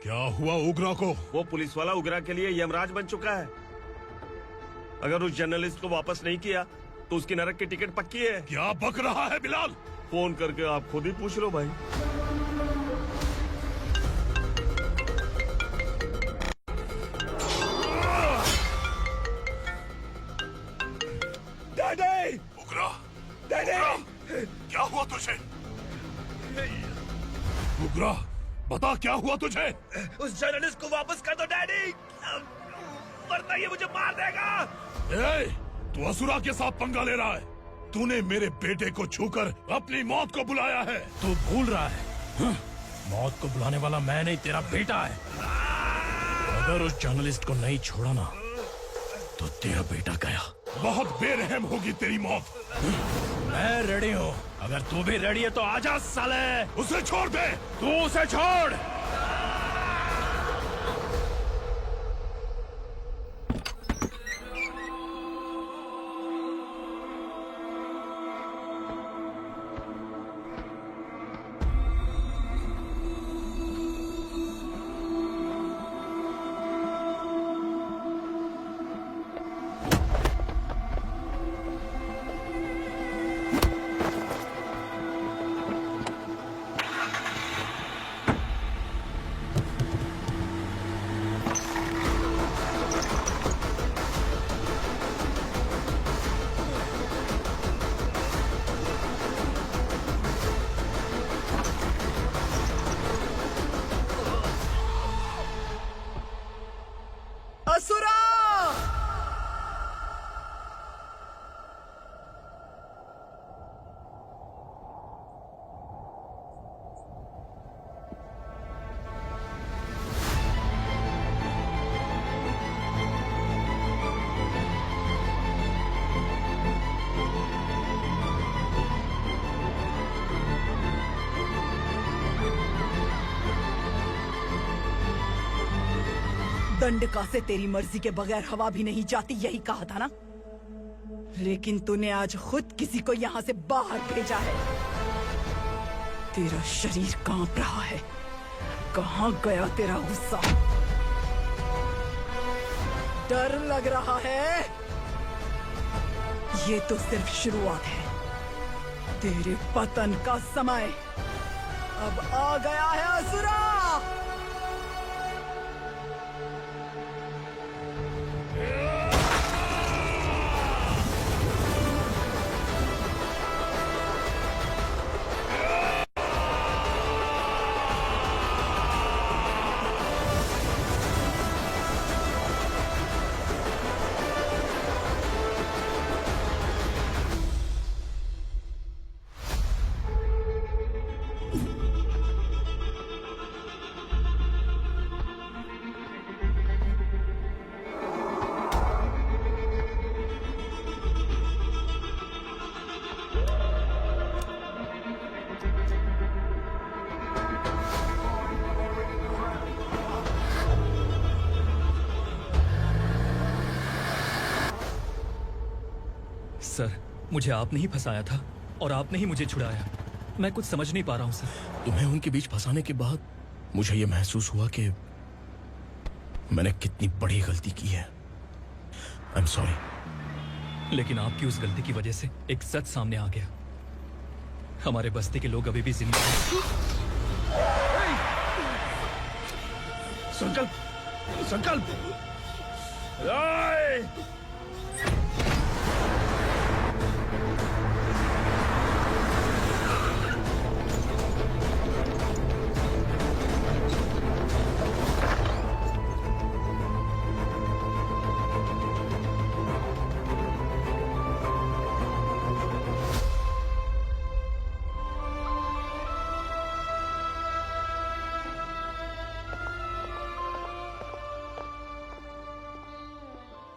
क्या हुआ उग्रा को? वो पुलिस वाला उग्रा के लिए यमराज बन चुका है। अगर उस जर्नलिस्ट को वापस नहीं किया तो उसकी नरक की टिकट पक्की है। क्या बक रहा है बिलाल? फोन करके आप खुद ही पूछ लो भाई। डैडी! उग्रा! डैडी! क्या हुआ तुझे? उग्रा, बता क्या हुआ तुझे? उस जर्नलिस्ट को वापस कर दो डैडी, वरना ये मुझे मार देगा। ए, तू असुरा के साथ पंगा ले रहा है। तूने मेरे बेटे को छूकर अपनी मौत को बुलाया है। तू भूल रहा है, मौत को बुलाने वाला मैं नहीं, तेरा बेटा है। अगर उस जर्नलिस्ट को नहीं छोड़ा ना तो तेरा बेटा गया। बहुत बेरहम होगी तेरी मौत। मैं रेडी हूँ, अगर तू भी रेडी है तो आजा साले। उसे छोड़ दे। तू उसे छोड़। असुरा! दंडका से तेरी मर्जी के बगैर हवा भी नहीं जाती, यही कहा था ना? लेकिन तूने आज खुद किसी को यहाँ से बाहर भेजा है। तेरा शरीर कांप रहा है। कहाँ गया तेरा गुस्सा? डर लग रहा है? ये तो सिर्फ शुरुआत है। तेरे पतन का समय अब आ गया है असुरा! सर, मुझे आपने ही फंसाया था और आपने ही मुझे छुड़ाया। मैं कुछ समझ नहीं पा रहा हूँ सर। तुम्हें उनके बीच फंसाने के बाद मुझे ये महसूस हुआ कि मैंने कितनी बड़ी गलती की है। I am sorry. लेकिन आपकी उस गलती की वजह से एक सच सामने आ गया। हमारे बस्ती के लोग अभी भी जिंदा हैं। संकल्प, संकल्प!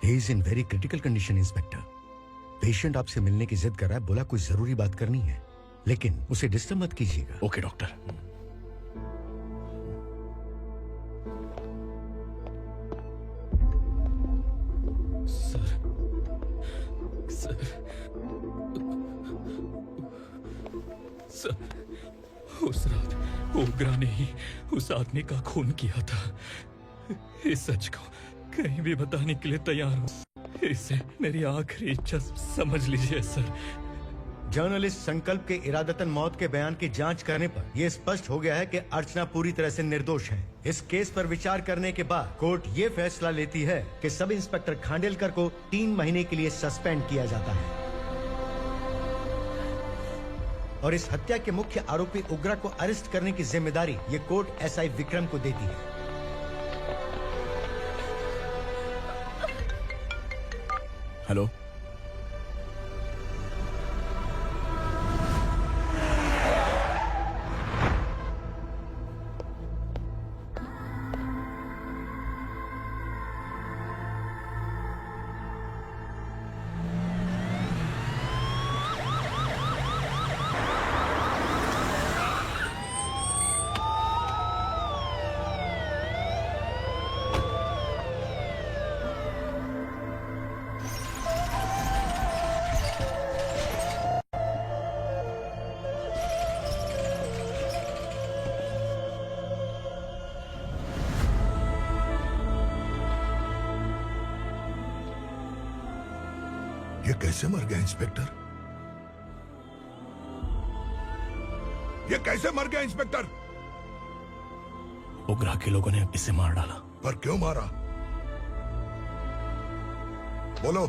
He is in very critical condition, inspector. Patient आपसे मिलने की जिद कर रहा है, बोला कुछ जरूरी बात करनी है, लेकिन उसे डिस्टर्ब मत कीजिएगा। Okay doctor. सर, उस रात ओग्रा ने ही उस आदमी का खून किया था। इस सच को कहीं भी बताने के लिए तैयार हूँ। इसे मेरी आखिरी इच्छा समझ लीजिए सर। जर्नलिस्ट संकल्प के इरादतन मौत के बयान की जांच करने पर यह स्पष्ट हो गया है कि अर्चना पूरी तरह से निर्दोष है। इस केस पर विचार करने के बाद कोर्ट ये फैसला लेती है कि सब इंस्पेक्टर खांडेलकर को 3 महीने के लिए सस्पेंड किया जाता है और इस हत्या के मुख्य आरोपी उग्रा को अरेस्ट करने की जिम्मेदारी ये कोर्ट एसआई विक्रम को देती है। हेलो, ये कैसे मर गया इंस्पेक्टर? ये कैसे मर गया इंस्पेक्टर? उग्रा के लोगों ने इसे मार डाला। पर क्यों मारा? बोलो,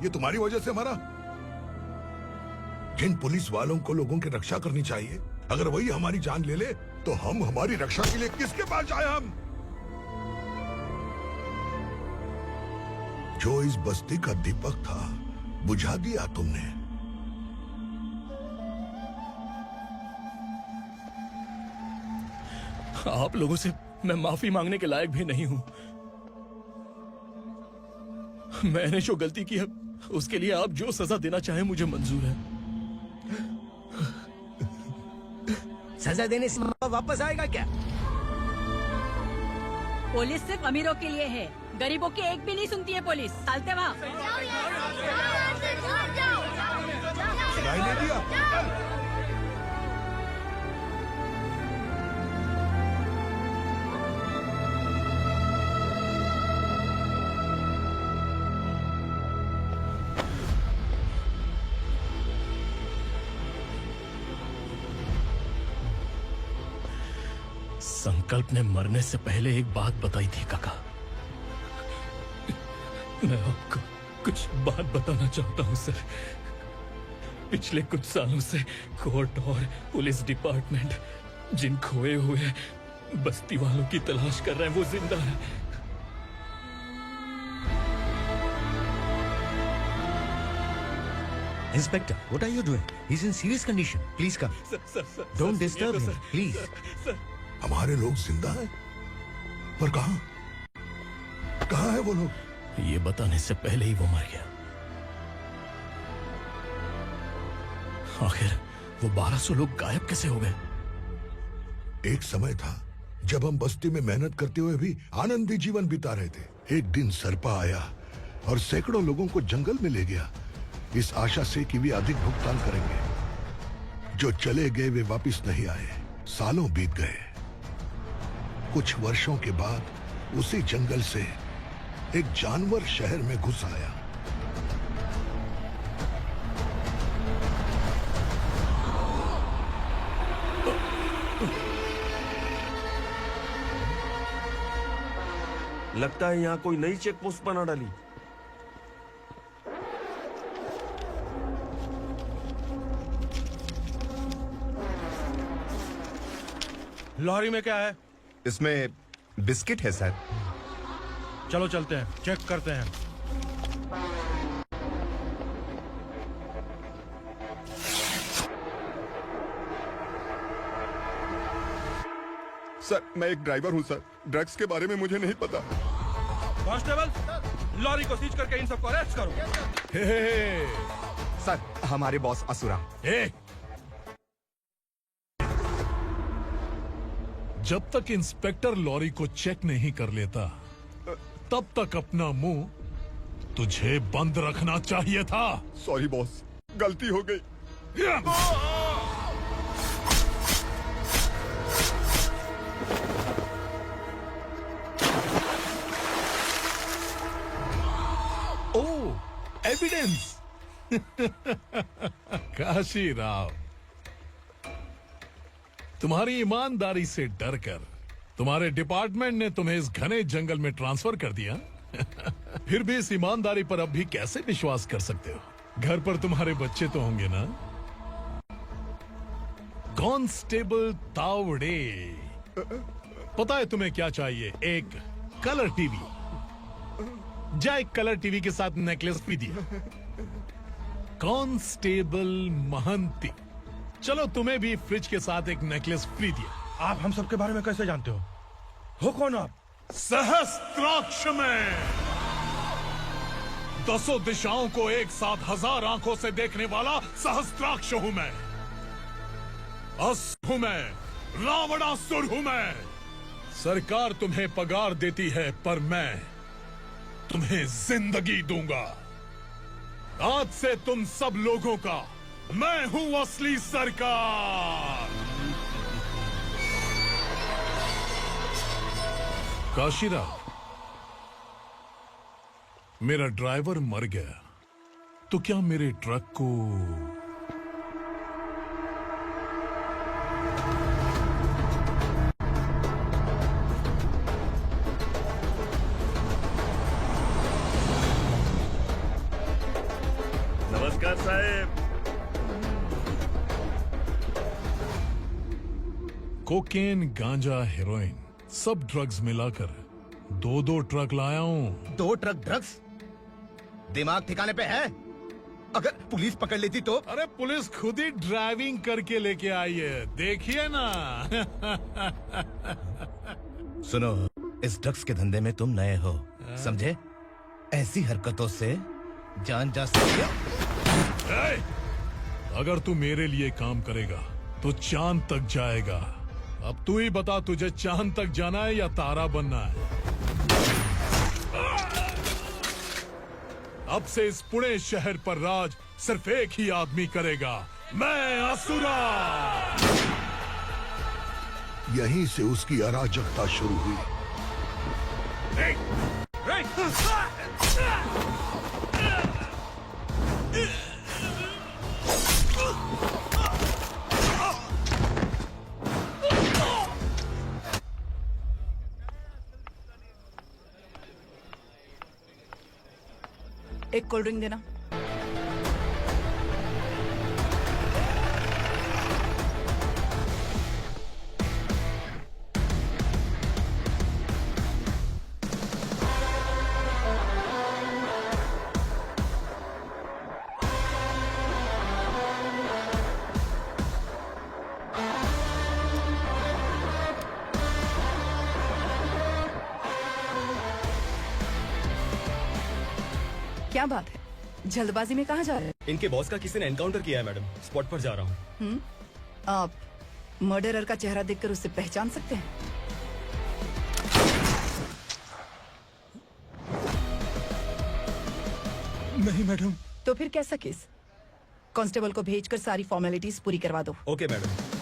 ये तुम्हारी वजह से मरा? जिन पुलिस वालों को लोगों की रक्षा करनी चाहिए, अगर वही हमारी जान ले ले तो हम हमारी रक्षा के लिए किसके पास जाए? हम जो इस बस्ती का दीपक था बुझा दिया तुमने। आप लोगों से मैं माफी मांगने के लायक भी नहीं हूं। मैंने जो गलती की है उसके लिए आप जो सजा देना चाहें मुझे मंजूर है। सजा देने से वापस आएगा क्या? पुलिस सिर्फ अमीरों के लिए है, गरीबों की एक भी नहीं सुनती है पुलिस। चलते वहाँ। सुनाई नहीं दिया? संकल्प ने मरने से पहले एक बात बताई थी काका। मैं आपको कुछ बात बताना चाहता हूं सर। पिछले कुछ सालों से कोर्ट और पुलिस डिपार्टमेंट जिन खोए हुए बस्ती वालों की तलाश कर रहे हैं वो जिंदा है। Inspector, what are you doing? He's in serious condition. Please come. Don't disturb him, please. हमारे लोग जिंदा हैं? पर कहां? कहां है वो लोग? ये बताने से पहले ही वो मर गया। आखिर वो 1200 लोग गायब कैसे हो गए? एक समय था जब हम बस्ती में मेहनत करते हुए भी आनंदी जीवन बिता रहे थे। एक दिन सरपा आया और सैकड़ों लोगों को जंगल में ले गया, इस आशा से कि वे अधिक भुगतान करेंगे। जो चले गए वे वापस नहीं आए। सालों बीत गए। कुछ वर्षों के बाद उसी जंगल से एक जानवर शहर में घुस आया। लगता है यहाँ कोई नई चेक पोस्ट बना डाली। लॉरी में क्या है? इसमें बिस्किट है सर। चलो चलते हैं, चेक करते हैं। सर, मैं एक ड्राइवर हूं सर। ड्रग्स के बारे में मुझे नहीं पता। कांस्टेबल, लॉरी को सीज करके इन सबको अरेस्ट करो। सर, हमारे बॉस असुरा। जब तक इंस्पेक्टर लॉरी को चेक नहीं कर लेता तब तक अपना मुंह तुझे बंद रखना चाहिए था। सॉरी बॉस, गलती हो गई। एविडेंस। काशी राव, तुम्हारी ईमानदारी से डरकर तुम्हारे डिपार्टमेंट ने तुम्हें इस घने जंगल में ट्रांसफर कर दिया। फिर भी इस ईमानदारी पर अब भी कैसे विश्वास कर सकते हो? घर पर तुम्हारे बच्चे तो होंगे ना? कांस्टेबल तावड़े, पता है तुम्हें क्या चाहिए? एक कलर टीवी। जा एक कलर टीवी के साथ नेकलेस भी दिया। कांस्टेबल महंती, चलो तुम्हें भी फ्रिज के साथ एक नेकलेस फ्री दिया। आप हम सबके बारे में कैसे जानते हो कौन आप? सहस्त्राक्ष में 10 दिशाओं को एक साथ 1000 आंखों से देखने वाला सहस्त्राक्ष हूं मैं। असुर हूं मैं, रावणासुर हूं मैं। सरकार तुम्हें पगार देती है, पर मैं तुम्हें जिंदगी दूंगा। आज से तुम सब लोगों का मैं हूं असली सरकार। काशीराव, मेरा ड्राइवर मर गया तो क्या मेरे ट्रक को नमस्कार साहब। कोकेन, गांजा, हेरोइन, सब ड्रग्स मिलाकर 2 ट्रक लाया हूँ। 2 ट्रक ड्रग्स? दिमाग ठिकाने पे है? अगर पुलिस पकड़ लेती तो? अरे पुलिस खुद ही ड्राइविंग करके लेके आई है, देखिए ना। सुनो, इस ड्रग्स के धंधे में तुम नए हो, समझे? ऐसी हरकतों से जान जा सकती है। अगर तू मेरे लिए काम करेगा तो चांद तक जाएगा। अब तू ही बता, तुझे चांद तक जाना है या तारा बनना है? अब से इस पुणे शहर पर राज सिर्फ एक ही आदमी करेगा, मैं असुरा। यहीं से उसकी अराजकता शुरू हुई। एक कोल्ड ड्रिंक देना। क्या बात है, जल्दबाजी में कहाँ जा रहे हैं? इनके बॉस का किसी ने एनकाउंटर किया है मैडम, स्पॉट पर जा रहा हूँ। आप मर्डरर का चेहरा देखकर उसे पहचान सकते हैं? नहीं मैडम। तो फिर कैसा केस? कांस्टेबल को भेजकर सारी फॉर्मेलिटीज पूरी करवा दो। Okay madam.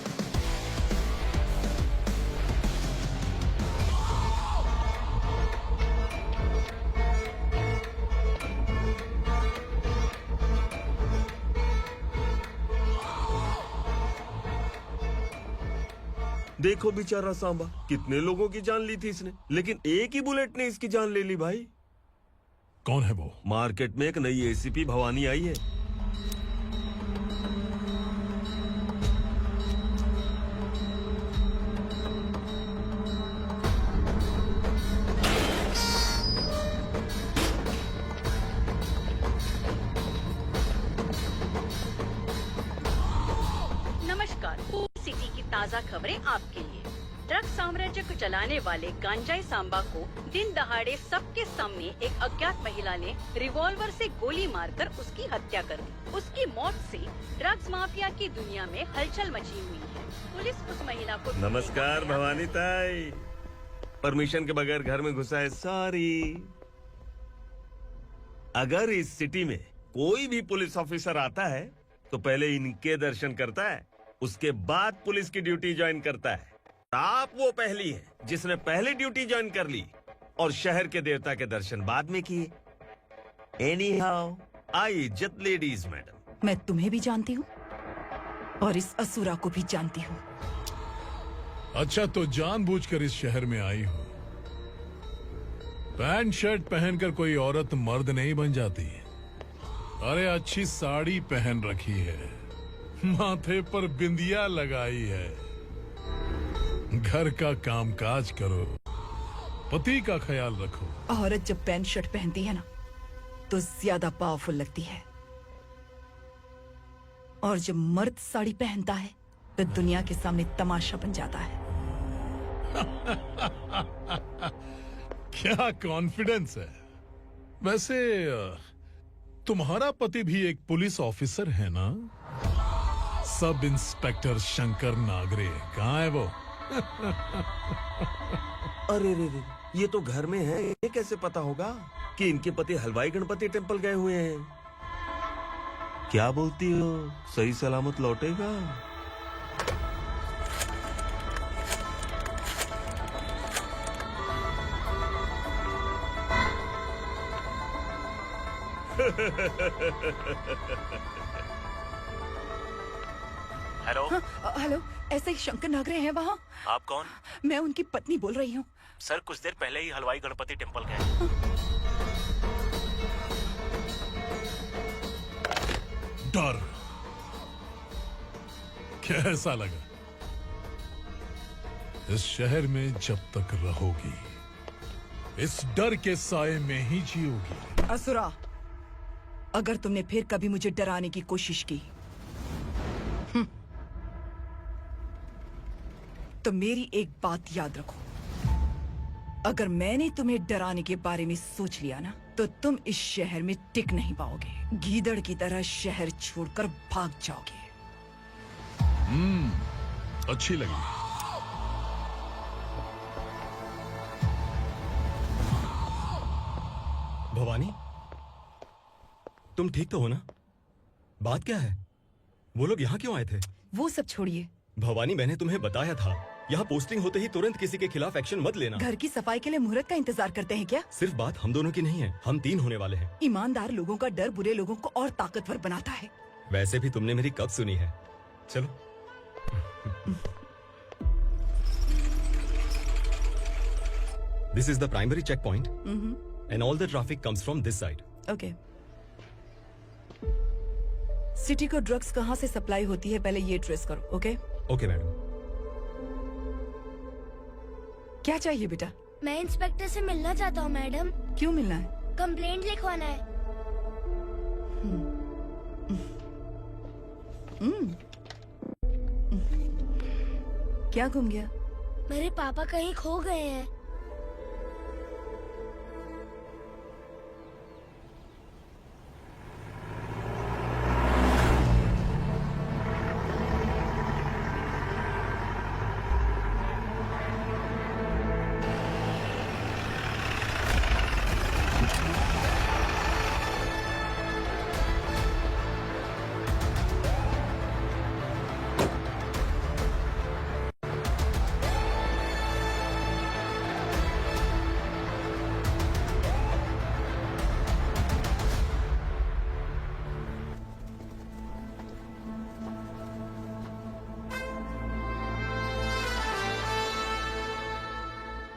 देखो बेचारा सांबा, कितने लोगों की जान ली थी इसने, लेकिन एक ही बुलेट ने इसकी जान ले ली भाई। कौन है वो? मार्केट में एक नई एसीपी भवानी आई है। नमस्कार, सिटी की ताज़ा खबरें आपके लिए। ड्रग साम्राज्य को चलाने वाले गांजाई सांबा को दिन दहाड़े सबके सामने एक अज्ञात महिला ने रिवॉल्वर से गोली मारकर उसकी हत्या कर दी। उसकी मौत से ड्रग्स माफिया की दुनिया में हलचल मची हुई है। पुलिस उस महिला को नमस्कार भवानी ताई, परमिशन के बगैर घर में घुसा है, सॉरी। अगर इस सिटी में कोई भी पुलिस ऑफिसर आता है तो पहले इनके दर्शन करता है, उसके बाद पुलिस की ड्यूटी ज्वाइन करता है। आप वो पहली हैं जिसने पहले ड्यूटी ज्वाइन कर ली और शहर के देवता के दर्शन बाद में किए। एनी हाउ, आई इज्जत लेडीज मैडम। मैं तुम्हें भी जानती हूँ और इस असुरा को भी जानती हूँ। अच्छा, तो जानबूझकर इस शहर में आई हो। पैंट शर्ट पहनकर कोई औरत मर्द नहीं बन जाती। अरे अच्छी साड़ी पहन रखी है, माथे पर बिंदिया लगाई है, घर का कामकाज करो, पति का ख्याल रखो। औरत जब पैंट शर्ट पहनती है ना तो ज्यादा पावरफुल लगती है, और जब मर्द साड़ी पहनता है तो दुनिया के सामने तमाशा बन जाता है। क्या कॉन्फिडेंस है। वैसे तुम्हारा पति भी एक पुलिस ऑफिसर है ना? सब इंस्पेक्टर शंकर नागरे, कहाँ है वो? अरे रे रे, ये तो घर में है, ये कैसे पता होगा कि इनके पति हलवाई गणपति टेम्पल गए हुए हैं? क्या बोलती हो, सही सलामत लौटेगा? हेलो। हेलो, ऐसे ही शंकर नागरे हैं वहाँ? आप कौन? मैं उनकी पत्नी बोल रही हूँ। सर कुछ देर पहले ही हलवाई गणपति टेम्पल गए। डर कैसा लगा? इस शहर में जब तक रहोगी इस डर के साए में ही जियोगी। असुरा, अगर तुमने फिर कभी मुझे डराने की कोशिश की तो मेरी एक बात याद रखो, अगर मैंने तुम्हें डराने के बारे में सोच लिया ना तो तुम इस शहर में टिक नहीं पाओगे। गीदड़ की तरह शहर छोड़कर भाग जाओगे। अच्छी लगी। भवानी, तुम ठीक तो हो ना? बात क्या है? वो लोग यहाँ क्यों आए थे? वो सब छोड़िए। भवानी, मैंने तुम्हें बताया था, यहाँ पोस्टिंग होते ही तुरंत किसी के खिलाफ एक्शन मत लेना। घर की सफाई के लिए मुहूर्त का इंतजार करते हैं क्या? सिर्फ बात हम दोनों की नहीं है, हम 3 होने वाले हैं। ईमानदार लोगों का डर बुरे लोगों को और ताकतवर बनाता है। वैसे भी तुमने मेरी कब सुनी है। चलो। This is the primary checkpoint, and all the traffic comes from this side. Okay. City को ड्रग्स कहाँ से सप्लाई होती है पहले ये ट्रेस करो। ओके? Okay madam. क्या चाहिए बेटा? मैं इंस्पेक्टर से मिलना चाहता हूँ मैडम। क्यों मिलना है? कंप्लेंट लिखवाना है। क्या घूम गया? मेरे पापा कहीं खो गए हैं।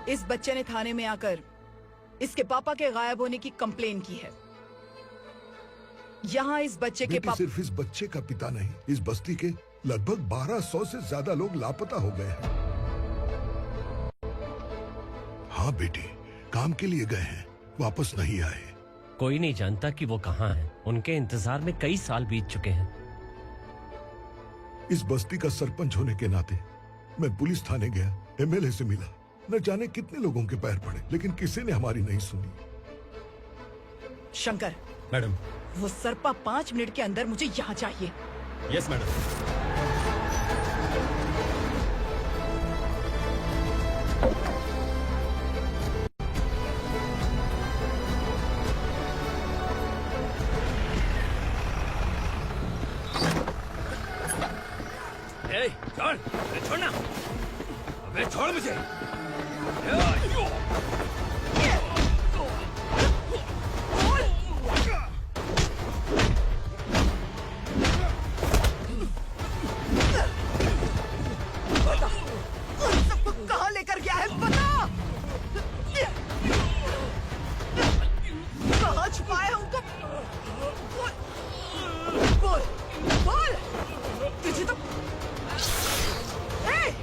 इस बच्चे ने थाने में आकर इसके पापा के गायब होने की कंप्लेन की है। यहाँ इस बच्चे के पापा सिर्फ इस बच्चे का पिता नहीं, इस बस्ती के लगभग 1200 से ज्यादा लोग लापता हो गए हैं। हाँ बेटी, काम के लिए गए हैं, वापस नहीं आए। कोई नहीं जानता कि वो कहाँ हैं। उनके इंतजार में कई साल बीत चुके हैं। इस बस्ती का सरपंच होने के नाते मैं पुलिस थाने गया, एमएलए से मिला, न जाने कितने लोगों के पैर पड़े, लेकिन किसी ने हमारी नहीं सुनी। शंकर। मैडम। वो सरपा 5 मिनट के अंदर मुझे यहाँ चाहिए। Yes madam. छोड़, छोड़ना, अबे छोड़ मुझे। है बता। कहाँ छुपाए हैं उनको? बोल बोल तुझे तो ए!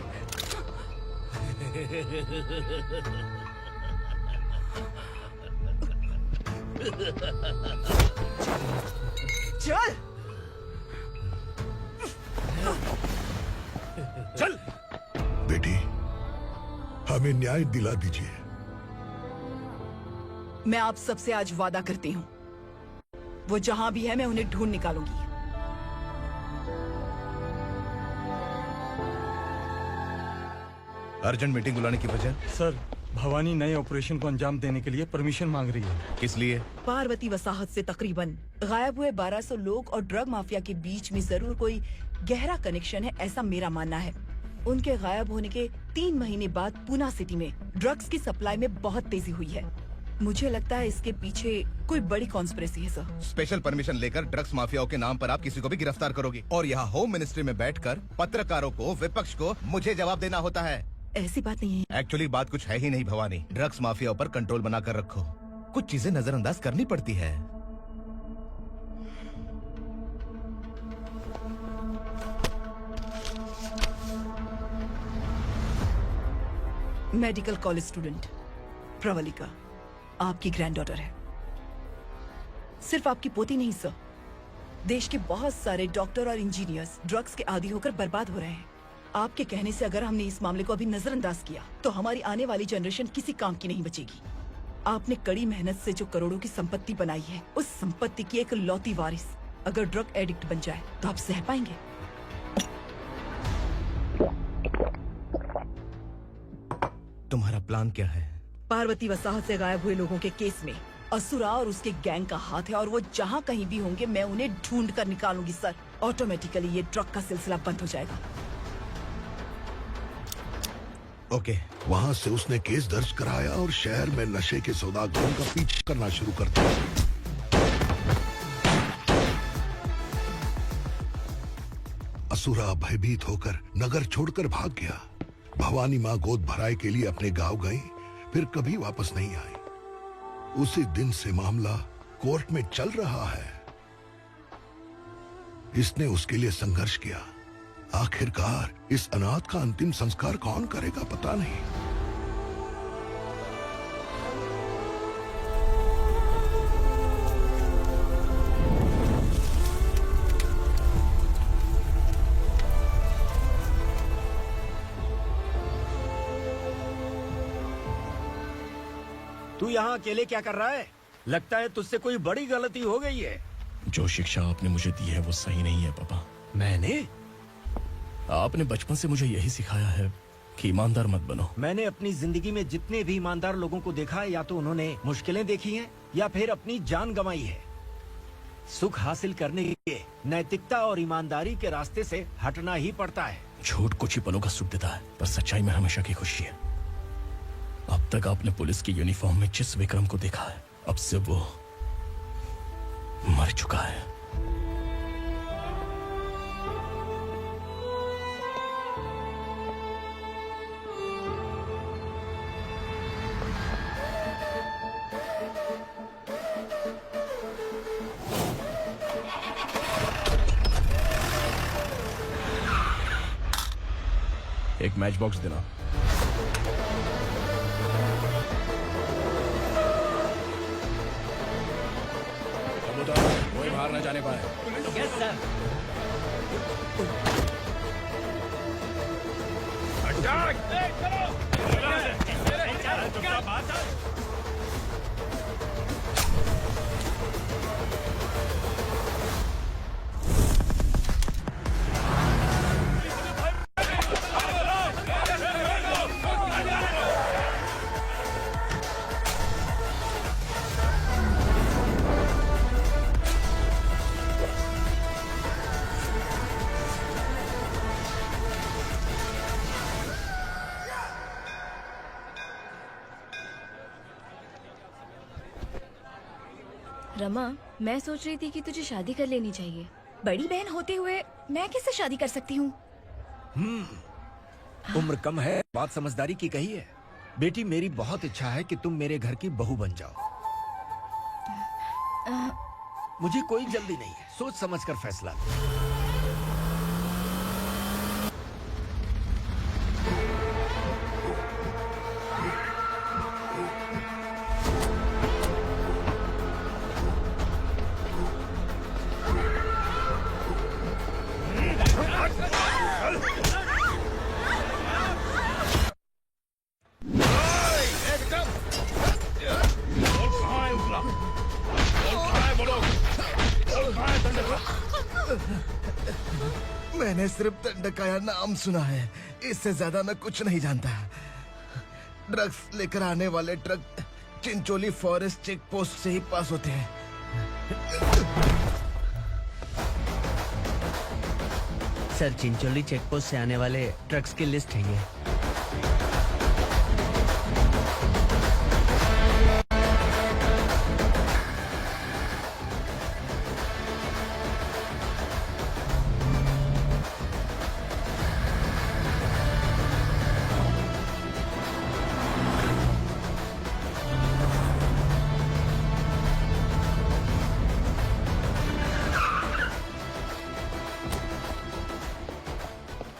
चल चल बेटी, हमें न्याय दिला दीजिए। मैं आप सबसे आज वादा करती हूँ, वो जहां भी है मैं उन्हें ढूंढ निकालूंगी। अर्जेंट मीटिंग बुलाने की वजह? सर, भवानी नए ऑपरेशन को अंजाम देने के लिए परमिशन मांग रही है। किस लिए? पार्वती वसाहत से तकरीबन गायब हुए 1200 लोग और ड्रग माफिया के बीच में जरूर कोई गहरा कनेक्शन है, ऐसा मेरा मानना है। उनके गायब होने के 3 महीने बाद पूना सिटी में ड्रग्स की सप्लाई में बहुत तेजी हुई है। मुझे लगता है इसके पीछे कोई बड़ी कॉन्स्पिरेसी है सर। स्पेशल परमिशन लेकर ड्रग्स माफियाओं के नाम पर आप किसी को भी गिरफ्तार करोगे और यहाँ होम मिनिस्ट्री में बैठकर पत्रकारों को, विपक्ष को मुझे जवाब देना होता है। ऐसी बात नहीं है। एक्चुअली बात कुछ है ही नहीं भवानी। ड्रग्स माफियाओं पर कंट्रोल बनाकर रखो। कुछ चीजें नजरअंदाज करनी पड़ती है। मेडिकल कॉलेज स्टूडेंट प्रवलिका आपकी ग्रैंडडॉटर है। सिर्फ आपकी पोती नहीं सर, देश के बहुत सारे डॉक्टर और इंजीनियर्स ड्रग्स के आदी होकर बर्बाद हो रहे हैं। आपके कहने से अगर हमने इस मामले को अभी नजरअंदाज किया तो हमारी आने वाली जनरेशन किसी काम की नहीं बचेगी। आपने कड़ी मेहनत से जो करोड़ों की संपत्ति बनाई है, उस संपत्ति की एक लौती वारिस अगर ड्रग एडिक्ट बन जाए तो आप सह पाएंगे? तुम्हारा प्लान क्या है? पार्वती वसाहत से गायब हुए लोगों के केस में असुरा और उसके गैंग का हाथ है और वो जहाँ कहीं भी होंगे मैं उन्हें ढूंढ कर निकालूंगी सर। ऑटोमेटिकली ये ड्रग का सिलसिला बंद हो जाएगा। ओके। वहाँ से उसने केस दर्ज कराया और शहर में नशे के सौदागरों का पीछा करना शुरू कर दिया। असुरा भयभीत होकर नगर छोड़कर भाग गया। भवानी माँ गोद भराई के लिए अपने गांव गई, फिर कभी वापस नहीं आई। उसी दिन से मामला कोर्ट में चल रहा है। इसने उसके लिए संघर्ष किया। आखिरकार इस अनाथ का अंतिम संस्कार कौन करेगा पता नहीं। तू यहाँ अकेले क्या कर रहा है? लगता है तुझसे कोई बड़ी गलती हो गई है। जो शिक्षा आपने मुझे दी है वो सही नहीं है पापा। मैंने? आपने बचपन से मुझे यही सिखाया है कि ईमानदार मत बनो। मैंने अपनी जिंदगी में जितने भी ईमानदार लोगों को देखा है, या तो उन्होंने मुश्किलें देखी हैं या फिर अपनी जान गंवाई है। सुख हासिल करने के लिए नैतिकता और ईमानदारी के रास्ते से हटना ही पड़ता है। झूठ कुछ ही पलों का सुख देता है, पर सच्चाई में हमेशा की खुशी है। अब तक आपने पुलिस की यूनिफॉर्म में जिस विक्रम को देखा है, अब से वो मर चुका है। एक मैच बॉक्स देना। कोई बाहर न जाने पाए। Yes sir. रमा, मैं सोच रही थी कि तुझे शादी कर लेनी चाहिए। बड़ी बहन होते हुए मैं कैसे शादी कर सकती हूँ? उम्र कम है, बात समझदारी की कही है। बेटी, मेरी बहुत इच्छा है कि तुम मेरे घर की बहू बन जाओ। मुझे कोई जल्दी नहीं है, सोच समझ कर फैसला लो। मैंने सिर्फ दंडकाया नाम सुना है, इससे ज्यादा मैं कुछ नहीं जानता। ड्रग्स लेकर आने वाले truck Chincholi forest check post से ही पास होते हैं। सर, चिंचोली चेक पोस्ट से आने वाले ट्रक्स की लिस्ट है ये।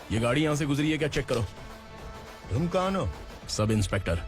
ये गाड़ी यहाँ से गुजरी है क्या, चेक करो। तुम कौन हो? Sub inspector.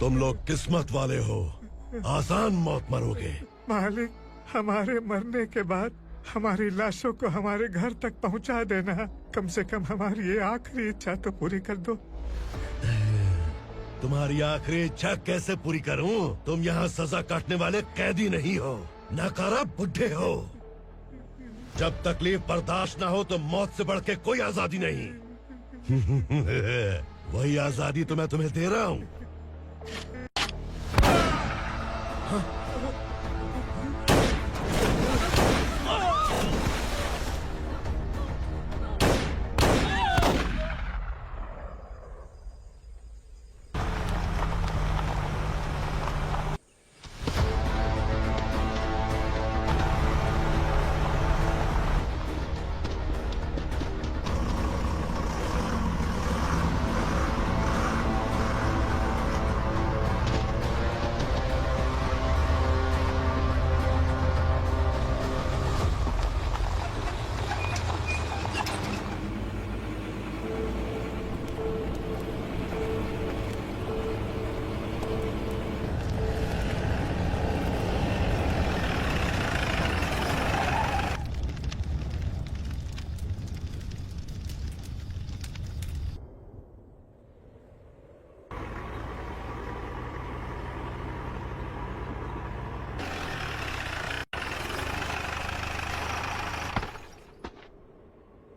तुम लोग किस्मत वाले हो, आसान मौत मरोगे। मालिक, हमारे मरने के बाद हमारी लाशों को हमारे घर तक पहुंचा देना। कम से कम हमारी ये आखिरी इच्छा तो पूरी कर दो। तुम्हारी आखिरी इच्छा कैसे पूरी करूं? तुम यहाँ सजा काटने वाले कैदी नहीं हो, नकारा बुढ़े हो। जब तकलीफ बर्दाश्त ना हो तो मौत से बढ़ के कोई आजादी नहीं। वही आजादी तो मैं तुम्हें दे रहा हूँ।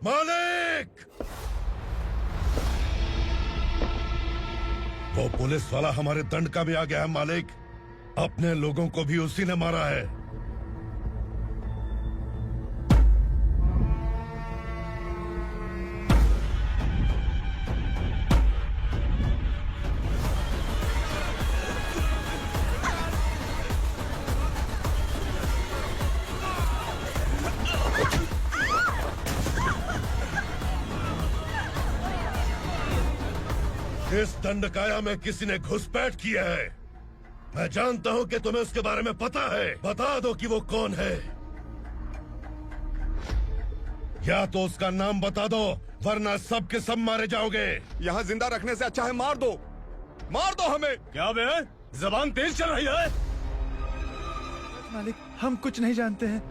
मालिक! वो पुलिस वाला हमारे दंडका में आ गया है मालिक। अपने लोगों को भी उसी ने मारा है। इस दंडकाया में किसी ने घुसपैठ किया है। मैं जानता हूं कि तुम्हें उसके बारे में पता है। बता दो कि वो कौन है। या तो उसका नाम बता दो, वरना सब के सब मारे जाओगे। यहाँ जिंदा रखने से अच्छा है मार दो हमें। क्या बे? जबान तेज चल रही है। मालिक, हम कुछ नहीं जानते हैं।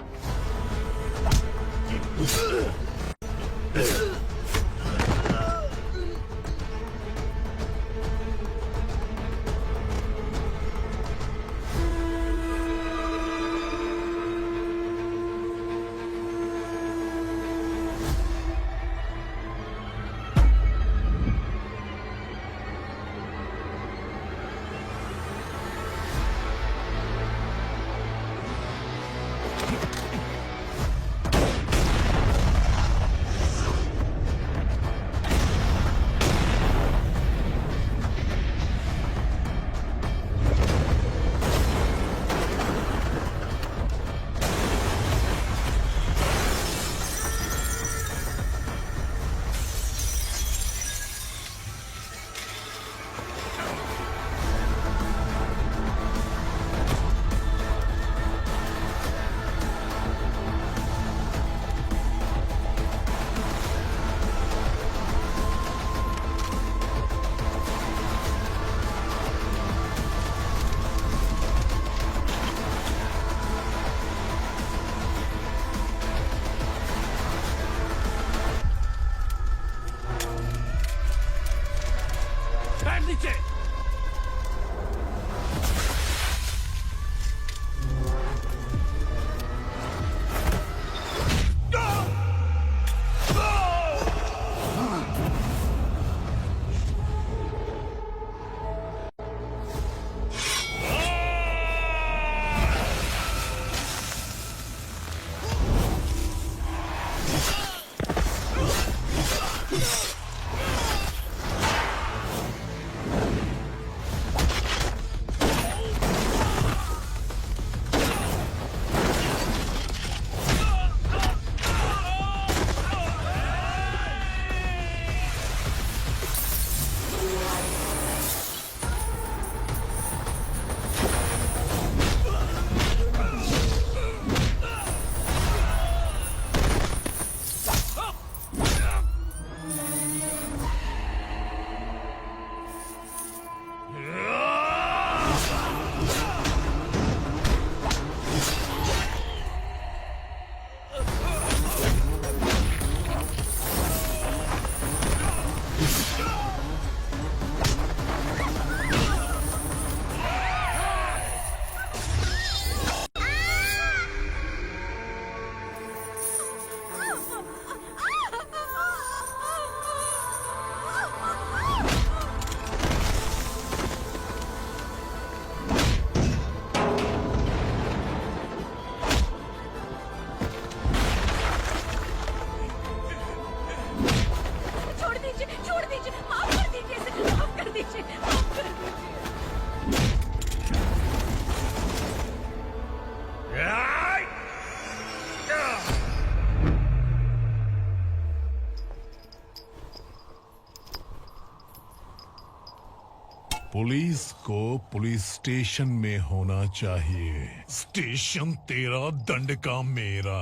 पुलिस को पुलिस स्टेशन में होना चाहिए। स्टेशन तेरा, दंड का मेरा।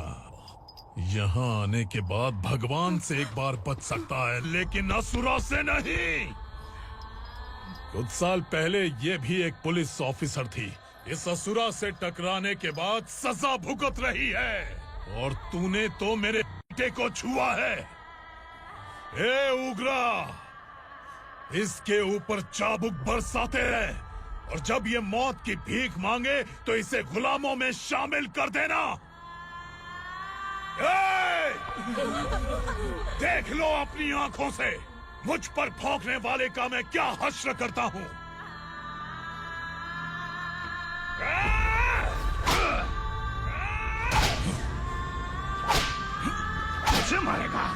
यहाँ आने के बाद भगवान से एक बार बच सकता है, लेकिन असुरा से नहीं। कुछ साल पहले ये भी एक पुलिस ऑफिसर थी। इस असुरा से टकराने के बाद सजा भुगत रही है, और तूने तो मेरे बेटे को छुआ है। ए उग्रा, इसके ऊपर चाबुक बरसाते हैं, और जब ये मौत की भीख मांगे तो इसे गुलामों में शामिल कर देना। देख लो अपनी आंखों से मुझ पर भौंकने वाले का मैं क्या हश्र करता हूँ। मुझे मारेगा।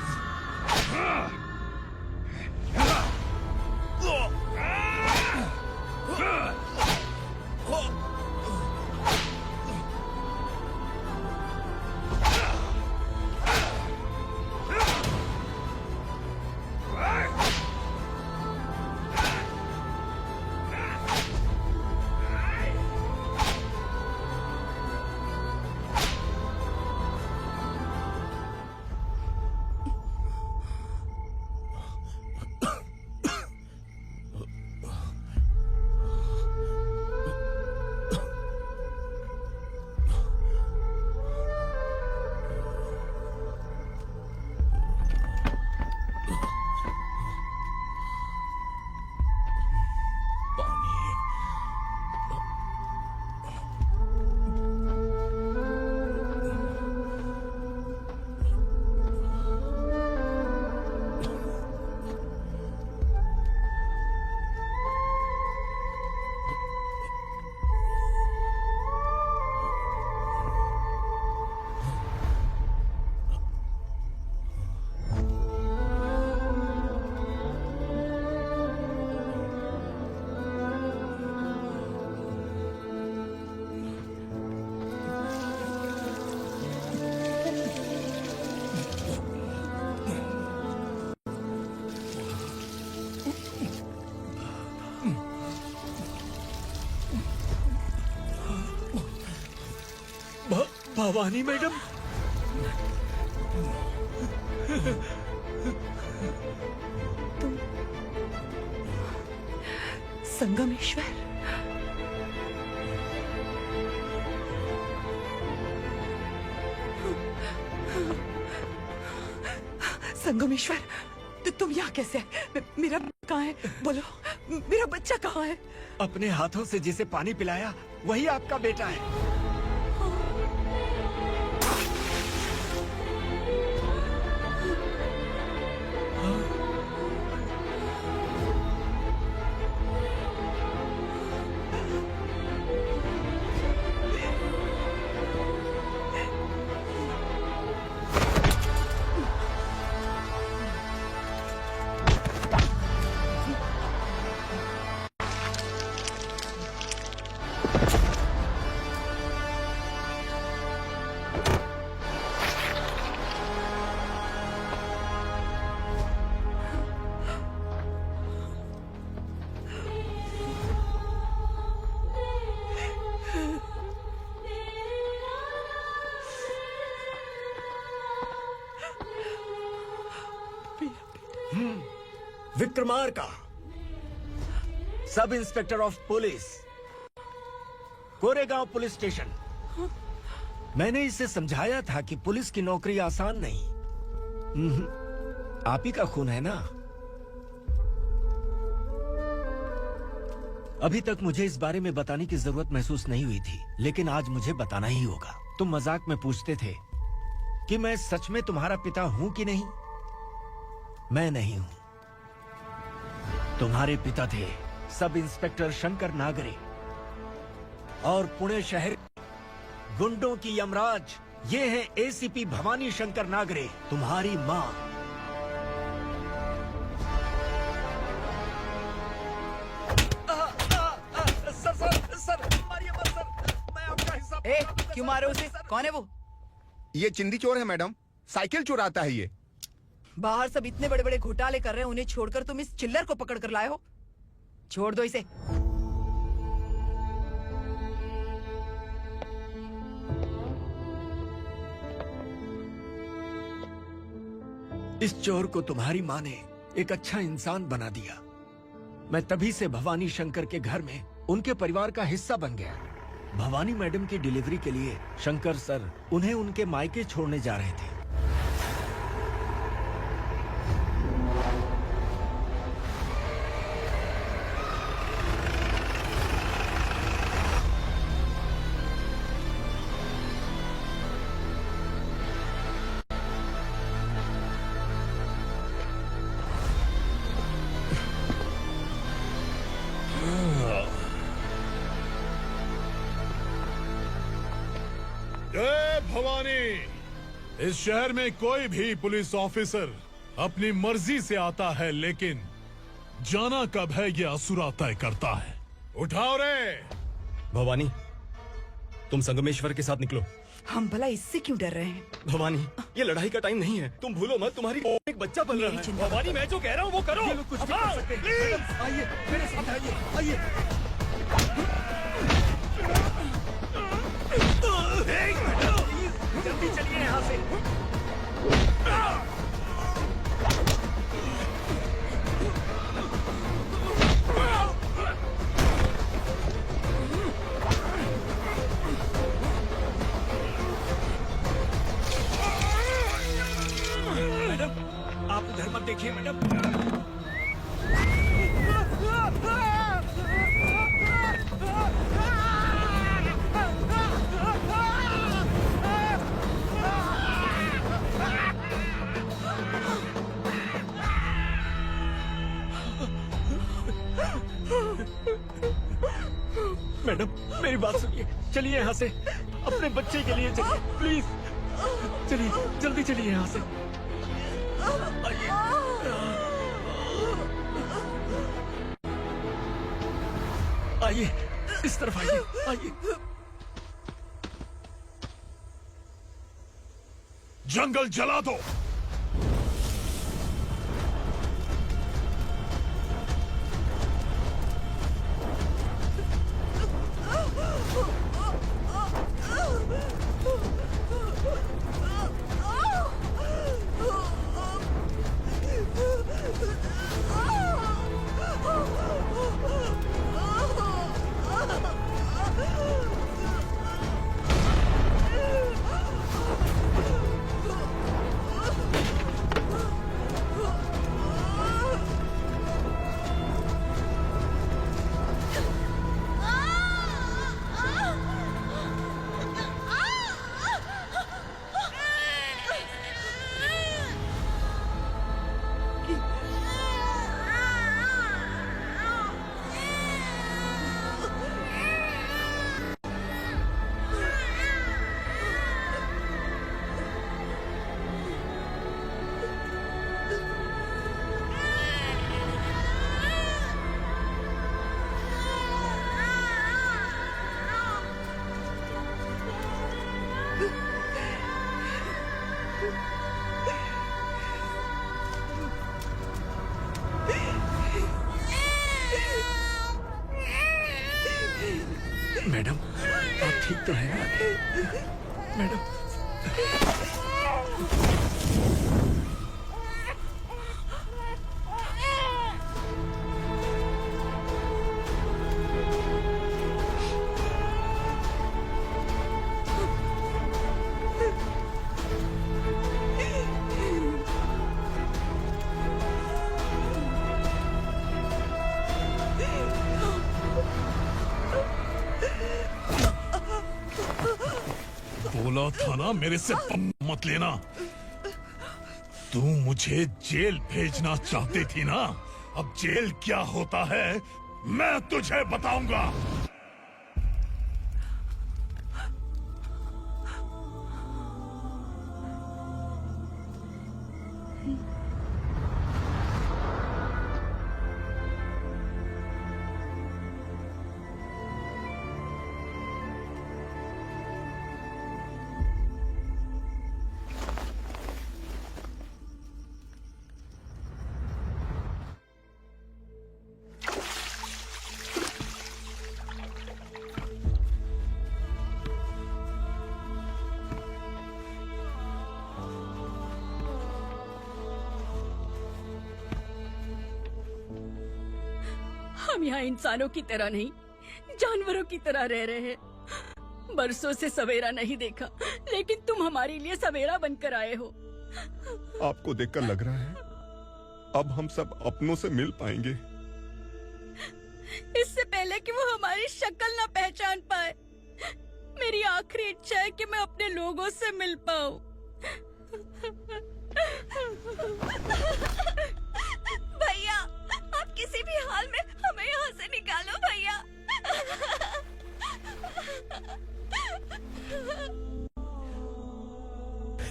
भवानी मैडम, संगमेश्वर, संगमेश्वर, तुम यहाँ कैसे आए? मेरा कहाँ है? बोलो, मेरा बच्चा कहाँ है? अपने हाथों से जिसे पानी पिलाया वही आपका बेटा है। Vikramarka, sub inspector of police, Koregaon police station. मैंने इसे समझाया था कि पुलिस की नौकरी आसान नहीं। आप ही का खून है ना। अभी तक मुझे इस बारे में बताने की जरूरत महसूस नहीं हुई थी, लेकिन आज मुझे बताना ही होगा। तुम मजाक में पूछते थे कि मैं सच में तुम्हारा पिता हूं कि नहीं। मैं नहीं हूं। तुम्हारे पिता थे सब इंस्पेक्टर शंकर नागरे, और पुणे शहर गुंडों की यमराज ये है एसीपी भवानी शंकर नागरे, तुम्हारी मां। सर, मारिए मत सर, मैं आपका हिस्सा। क्यों मारे उसे? कौन है वो? ये चिंदी चोर है मैडम, साइकिल चुराता है ये। बाहर सब इतने बड़े बड़े घोटाले कर रहे हैं, उन्हें छोड़कर तुम इस चिल्लर को पकड़ कर लाए हो। छोड़ दो इसे। इस चोर को तुम्हारी माँ ने एक अच्छा इंसान बना दिया। मैं तभी से भवानी शंकर के घर में उनके परिवार का हिस्सा बन गया। भवानी मैडम की डिलीवरी के लिए शंकर सर उन्हें उनके मायके छोड़ने जा रहे थे। जय भवानी। इस शहर में कोई भी पुलिस ऑफिसर अपनी मर्जी से आता है, लेकिन जाना कब है ये असुरा तय करता है। उठाओ रे। भवानी, तुम संगमेश्वर के साथ निकलो। हम भला इससे क्यों डर रहे हैं? भवानी, ये लड़ाई का टाइम नहीं है। तुम भूलो मत, तुम्हारी एक बच्चा पल रहा है। भवानी, मैं जो कह रहा हूँ वो करो। ये लोग कुछ भी कर सकते हैं। आइए मेरे साथ आइए, आइए। जल्दी चलिए यहाँ से। मैडम, आप उधर मत देखिए मैडम। मैडम, मेरी बात सुनिए। चलिए यहाँ से, अपने बच्चे के लिए चलिए, प्लीज। चलिए, जल्दी चलिए यहाँ से। आइए। आइए, इस तरफ आइए, आइए। जंगल जला दो। मैडम, आप ठीक तो है ना? मैडम, बोला था ना मेरे से मत लेना। तू मुझे जेल भेजना चाहती थी ना? अब जेल क्या होता है मैं तुझे बताऊंगा। हम यहाँ इंसानों की तरह नहीं, जानवरों की तरह रह रहे हैं। बरसों से सवेरा नहीं देखा, लेकिन तुम हमारे लिए सवेरा बनकर आए हो। आपको देखकर लग रहा है अब हम सब अपनों से मिल पाएंगे। इससे पहले कि वो हमारी शक्ल ना पहचान पाए, मेरी आखिरी इच्छा है कि मैं अपने लोगों से मिल पाऊं। भैया, आप किसी भी हाल में हमें यहाँ से निकालो भैया।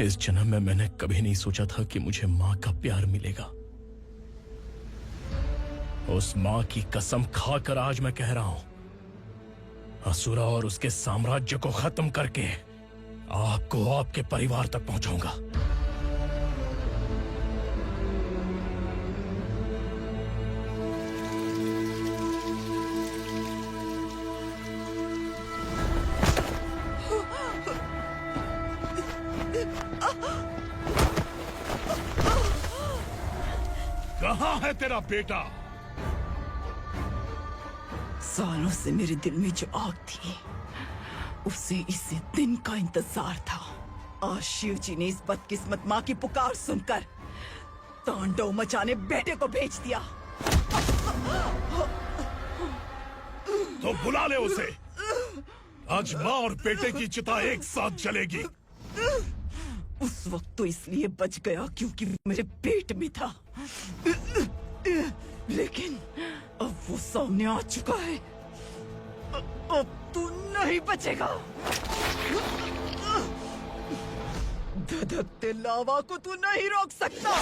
इस जन्म में मैंने कभी नहीं सोचा था कि मुझे माँ का प्यार मिलेगा। उस माँ की कसम खाकर आज मैं कह रहा हूं, असुरा और उसके साम्राज्य को खत्म करके आपको आपके परिवार तक पहुंचाऊंगा। कहाँ है तेरा बेटा? सालों से मेरे दिल में जो आग थी, उसे इसी दिन का इंतजार था। आज शिव जी ने इस बदकिस्मत माँ की पुकार सुनकर तांडव मचाने बेटे को भेज दिया। तो बुला ले उसे। आज माँ और बेटे की चिता एक साथ जलेगी। उस वक्त तो इसलिए बच गया क्योंकि वो मेरे पेट में था, लेकिन अब वो सामने आ चुका है। अब तू नहीं बचेगा। धधकते लावा को तू नहीं रोक सकता।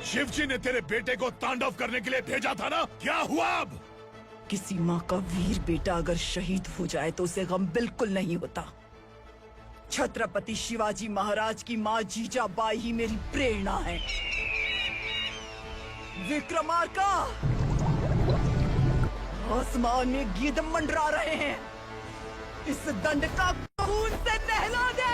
शिवजी ने तेरे बेटे को तांडव करने के लिए भेजा था ना, क्या हुआ अब? किसी माँ का वीर बेटा अगर शहीद हो जाए तो उसे गम बिल्कुल नहीं होता। छत्रपति शिवाजी महाराज की माँ जीजाबाई ही मेरी प्रेरणा है। विक्रमार्का, आसमान में गीत मंडरा रहे हैं। इस दंड का खून से नहला दे।